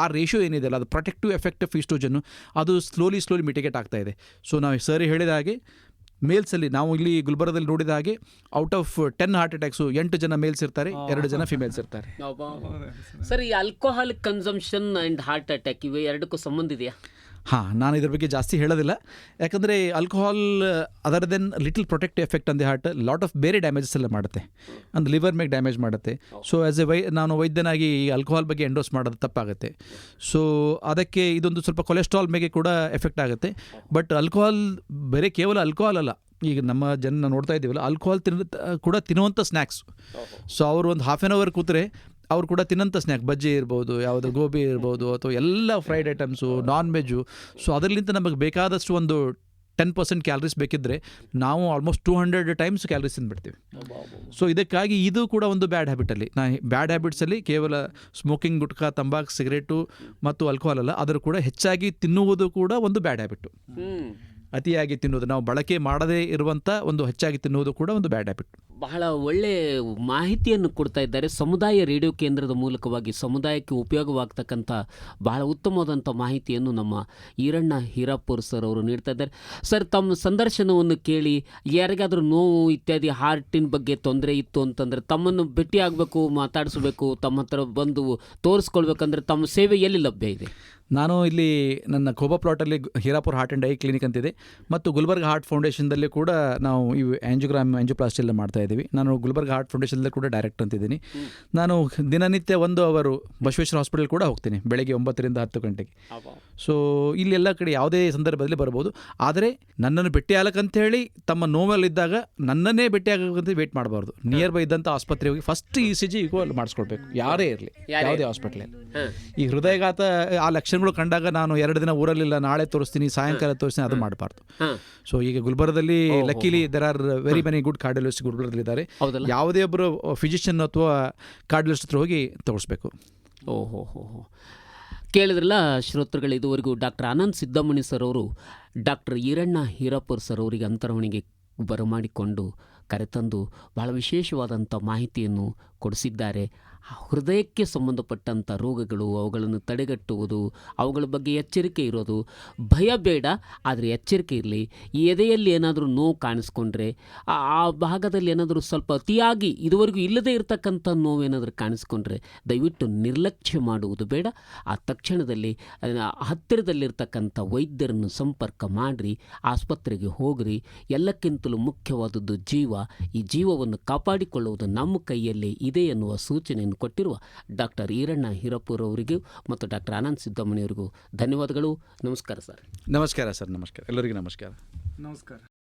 ಆ ರೇಷಿಯೋ ಏನಿದೆ ಅಲ್ಲ, ಅದು ಪ್ರೊಟೆಕ್ಟಿವ್ ಎಫೆಕ್ಟ್ ಆಫ್ ಈಸ್ಟ್ರೋಜನ್ನು ಅದು ಸ್ಲೋಲಿ ಮಿಟಿಗೇಟ್ ಆಗ್ತಾ ಇದೆ. ಸೊ ನಾವು ಸರಿ ಹೇಳಿದ ಹಾಗೆ ಮೇಲ್ಸಲ್ಲಿ ನಾವು ಇಲ್ಲಿ ಗುಲ್ಬರ್ಗದಲ್ಲಿ ನೋಡಿದ ಹಾಗೆ ಔಟ್ ಆಫ್ 10 ಹಾರ್ಟ್ ಅಟ್ಯಾಕ್ಸು 8 ಜನ ಮೇಲ್ಸ್ ಇರ್ತಾರೆ, 2 ಜನ ಫಿಮೇಲ್ಸ್ ಇರ್ತಾರೆ. ಸರ್, ಈ alcoholic consumption and heart attack ಇವೆ ಎರಡಕ್ಕೂ ಸಂಬಂಧ ಇದೆಯಾ? ಹಾಂ, ನಾನು ಇದ್ರ ಬಗ್ಗೆ ಜಾಸ್ತಿ ಹೇಳೋದಿಲ್ಲ. ಯಾಕಂದರೆ alcohol other than little protective effect on the heart, lot of ಬೇರೆ ಡ್ಯಾಮೇಜಸ್ ಎಲ್ಲ ಮಾಡುತ್ತೆ. ಅಂದರೆ ಲಿವರ್ ಮೇಲೆ ಡ್ಯಾಮೇಜ್ ಮಾಡುತ್ತೆ. ಸೊ ಆ್ಯಸ್ ನಾನು ವೈದ್ಯನಾಗಿ ಈ ಆಲ್ಕೋಹಾಲ್ ಬಗ್ಗೆ ಎಂಡೋಸ್ ಮಾಡೋದು ತಪ್ಪಾಗುತ್ತೆ. ಸೊ ಅದಕ್ಕೆ ಇದೊಂದು ಸ್ವಲ್ಪ ಕೊಲೆಸ್ಟ್ರಾಲ್ ಮೇಲೆ ಕೂಡ ಎಫೆಕ್ಟ್ ಆಗುತ್ತೆ. ಬಟ್ ಆಲ್ಕೋಹಾಲ್ ಬೇರೆ ಕೇವಲ ಆಲ್ಕೋಹಾಲ್ ಅಲ್ಲ, ಈಗ ನಮ್ಮ ಜನ ನೋಡ್ತಾ ಇದ್ದೀವಲ್ಲ, ಆಲ್ಕೋಹಾಲ್ ಕೂಡ ತಿನ್ನುವಂಥ ಸ್ನ್ಯಾಕ್ಸ್. ಸೊ ಅವರು ಒಂದು ಹಾಫ್ ಆನ್ ಅವರ್ ಕೂತ್ರೆ ಅವ್ರು ಕೂಡ ತಿನ್ನೋಂಥ ಸ್ನ್ಯಾಕ್, ಬಜ್ಜಿ ಇರ್ಬೋದು, ಯಾವುದು ಗೋಬಿ ಇರ್ಬೋದು, ಅಥವಾ ಎಲ್ಲ fried items, non veg. So ಅದರಲ್ಲಿಂದ ನಮಗೆ ಬೇಕಾದಷ್ಟು ಒಂದು 10% ಕ್ಯಾಲರೀಸ್ ಬೇಕಿದ್ದರೆ ನಾವು ಆಲ್ಮೋಸ್ಟ್ 200 ಟೈಮ್ಸ್ ಕ್ಯಾಲರೀಸ್ ತಿಂದುಬಿಡ್ತೀವಿ. ಸೊ ಇದಕ್ಕಾಗಿ ಇದು ಕೂಡ ಒಂದು ಬ್ಯಾಡ್ ಹ್ಯಾಬಿಟಲ್ಲಿ, ಬ್ಯಾಡ್ ಹ್ಯಾಬಿಟ್ಸಲ್ಲಿ ಕೇವಲ ಸ್ಮೋಕಿಂಗ್, ಗುಟ್ಕಾ, ತಂಬಾಕು, ಸಿಗರೇಟು ಮತ್ತು ಆಲ್ಕೋಹಾಲ್ ಅಲ್ಲ, ಅದರ ಕೂಡ ಹೆಚ್ಚಾಗಿ ತಿನ್ನುವುದು ಕೂಡ ಒಂದು ಬ್ಯಾಡ್ ಹ್ಯಾಬಿಟ್ಟು. ಅತಿಯಾಗಿ ತಿನ್ನುವುದು, ನಾವು ಬಳಕೆ ಮಾಡದೇ ಇರುವಂಥ ಒಂದು ಹೆಚ್ಚಾಗಿ ತಿನ್ನುವುದು ಕೂಡ ಒಂದು ಬ್ಯಾಡ್ ಹ್ಯಾಬಿಟ್. ಬಹಳ ಒಳ್ಳೆ ಮಾಹಿತಿಯನ್ನು ಕೊಡ್ತಾ ಇದ್ದಾರೆ. ಸಮುದಾಯ ರೇಡಿಯೋ ಕೇಂದ್ರದ ಮೂಲಕವಾಗಿ ಸಮುದಾಯಕ್ಕೆ ಉಪಯೋಗವಾಗ್ತಕ್ಕಂಥ ಬಹಳ ಉತ್ತಮವಾದಂಥ ಮಾಹಿತಿಯನ್ನು ನಮ್ಮ ಈರಣ್ಣ ಹೀರಾಪುರ್ ಸರ್ ಅವರು ನೀಡ್ತಾ ಇದ್ದಾರೆ. ಸರ್, ತಮ್ಮ ಸಂದರ್ಶನವನ್ನು ಕೇಳಿ ಯಾರಿಗಾದರೂ ನೋವು ಇತ್ಯಾದಿ ಹಾರ್ಟಿನ ಬಗ್ಗೆ ತೊಂದರೆ ಇತ್ತು ಅಂತಂದರೆ ತಮ್ಮನ್ನು ಭೇಟಿ ಆಗಬೇಕು, ಮಾತಾಡಿಸ್ಬೇಕು, ತಮ್ಮ ಹತ್ರ ಬಂದು ತೋರಿಸ್ಕೊಳ್ಬೇಕಂದ್ರೆ ತಮ್ಮ ಸೇವೆ ಎಲ್ಲಿ ಲಭ್ಯ ಇದೆ? ನಾನು ಇಲ್ಲಿ ನನ್ನ ಖೋಬಾ ಪ್ಲಾಟಲ್ಲಿ ಹೀರಾಪುರ ಹಾರ್ಟ್ ಆ್ಯಂಡ್ ಐ ಕ್ಲಿನಿಕ್ ಅಂತಿದೆ ಮತ್ತು ಗುಲ್ಬರ್ಗ ಹಾರ್ಟ್ ಫೌಂಡೇಶನ್ದಲ್ಲಿ ಕೂಡ ನಾವು ಇವು ಆ್ಯಂಜಿಯೋಪ್ಲಾಸ್ಟಿ ಎಲ್ಲ ಮಾಡ್ತಾ ಇದ್ದೀವಿ. ನಾನು ಗುಲ್ಬರ್ಗ ಹಾರ್ಟ್ ಫೌಂಡೇಶನ್ದಲ್ಲಿ ಕೂಡ ಡೈರೆಕ್ಟರ್ ಅಂತಿದ್ದೀನಿ. ನಾನು ದಿನನಿತ್ಯ 1 ಅವರು ಬಸವೇಶ್ವರ ಹಾಸ್ಪಿಟಲ್ ಕೂಡ ಹೋಗ್ತೀನಿ ಬೆಳಗ್ಗೆ 9ರಿಂದ 10 ಗಂಟೆಗೆ. ಸೊ ಇಲ್ಲೆಲ್ಲ ಕಡೆ ಯಾವುದೇ ಸಂದರ್ಭದಲ್ಲಿ ಬರ್ಬೋದು. ಆದರೆ ನನ್ನನ್ನು ಭೇಟಿ ಆಗಕ್ಕಂಥೇಳಿ ತಮ್ಮ ನೋವಲ್ಲಿದ್ದಾಗ ನನ್ನನ್ನೇ ಭೇಟಿ ಆಗಕ್ಕಂತ ವೇಟ್ ಮಾಡಬಾರ್ದು. ನಿಯರ್ ಬೈ ಇದ್ದಂಥ ಆಸ್ಪತ್ರೆ ಹೋಗಿ ಫಸ್ಟ್ ECG ಈಗೋ ಅಲ್ಲಿ ಮಾಡಿಸ್ಕೊಳ್ಬೇಕು, ಯಾರೇ ಇರಲಿ, ಯಾವುದೇ ಹಾಸ್ಪಿಟ್ಲಲ್ಲಿ. ಈ ಹೃದಯಘಾತ ಆ ಲಕ್ಷಣಗಳು ಕಂಡಾಗ ನಾನು 2 ದಿನ ಊರಲ್ಲಿಲ್ಲ, ನಾಳೆ ತೋರಿಸ್ತೀನಿ, ಸಾಯಂಕಾಲ ತೋರಿಸ್ತೀನಿ, ಅದು ಮಾಡಬಾರ್ದು. ಸೊ ಈಗ ಗುಲ್ಬರ್ಗದಲ್ಲಿ luckily there are very many good cardiologist ಗುಲ್ಬರ್ಗದಲ್ಲಿದ್ದಾರೆ. ಯಾವುದೇ ಒಬ್ಬರು ಫಿಸಿಷಿಯನ್ ಅಥವಾ ಕಾರ್ಡಿಯೋಲಜಿಸ್ಟ್ ಹತ್ರ ಹೋಗಿ ತೋರಿಸ್ಬೇಕು. ಓಹೋ ಹೋ ಹೋ ಕೇಳಿದ್ರಲ್ಲ ಶ್ರೋತೃಗಳು, ಇದುವರೆಗೂ ಡಾಕ್ಟರ್ ಆನಂದ್ ಸಿದ್ದಮಣಿ ಸರ್ ಅವರು ಡಾಕ್ಟರ್ ಈರಣ್ಣ ಹೀರಾಪುರ್ ಸರ್ ಅವರಿಗೆ ಅಂತರವಣಿಗೆ ಬರಮಾಡಿಕೊಂಡು ಕರೆತಂದು ಬಹಳ ವಿಶೇಷವಾದಂಥ ಮಾಹಿತಿಯನ್ನು ಕೊಡಿಸಿದ್ದಾರೆ. ಹೃದಯಕ್ಕೆ ಸಂಬಂಧಪಟ್ಟಂಥ ರೋಗಗಳು, ಅವುಗಳನ್ನು ತಡೆಗಟ್ಟುವುದು, ಅವುಗಳ ಬಗ್ಗೆ ಎಚ್ಚರಿಕೆ ಇರೋದು. ಭಯ ಬೇಡ, ಆದರೆ ಎಚ್ಚರಿಕೆ ಇರಲಿ. ಈ ಎದೆಯಲ್ಲಿ ಏನಾದರೂ ನೋವು ಕಾಣಿಸ್ಕೊಂಡ್ರೆ, ಆ ಭಾಗದಲ್ಲಿ ಏನಾದರೂ ಸ್ವಲ್ಪ ಅತಿಯಾಗಿ ಇದುವರೆಗೂ ಇಲ್ಲದೇ ಇರತಕ್ಕಂಥ ನೋವು ಏನಾದರೂ ಕಾಣಿಸ್ಕೊಂಡ್ರೆ ದಯವಿಟ್ಟು ನಿರ್ಲಕ್ಷ್ಯ ಮಾಡುವುದು ಬೇಡ. ಆ ತಕ್ಷಣದಲ್ಲಿ ಹತ್ತಿರದಲ್ಲಿರ್ತಕ್ಕಂಥ ವೈದ್ಯರನ್ನು ಸಂಪರ್ಕ ಮಾಡಿರಿ, ಆಸ್ಪತ್ರೆಗೆ ಹೋಗ್ರಿ. ಎಲ್ಲಕ್ಕಿಂತಲೂ ಮುಖ್ಯವಾದದ್ದು ಜೀವ. ಈ ಜೀವವನ್ನು ಕಾಪಾಡಿಕೊಳ್ಳುವುದು ನಮ್ಮ ಕೈಯಲ್ಲೇ ಇದೆ ಎನ್ನುವ ಸೂಚನೆಯನ್ನು ಕೊಟ್ಟಿರುವ ಡಾಕ್ಟರ್ ಈರಣ್ಣ ಹೀರಾಪುರ್ ಅವರಿಗೂ ಮತ್ತು ಡಾಕ್ಟರ್ ಆನಂದ್ ಸಿದ್ದಮಣಿ ಅವರಿಗೂ ಧನ್ಯವಾದಗಳು. ನಮಸ್ಕಾರ ಸರ್. ನಮಸ್ಕಾರ ಸರ್. ನಮಸ್ಕಾರ ಎಲ್ಲರಿಗೂ ನಮಸ್ಕಾರ. ನಮಸ್ಕಾರ.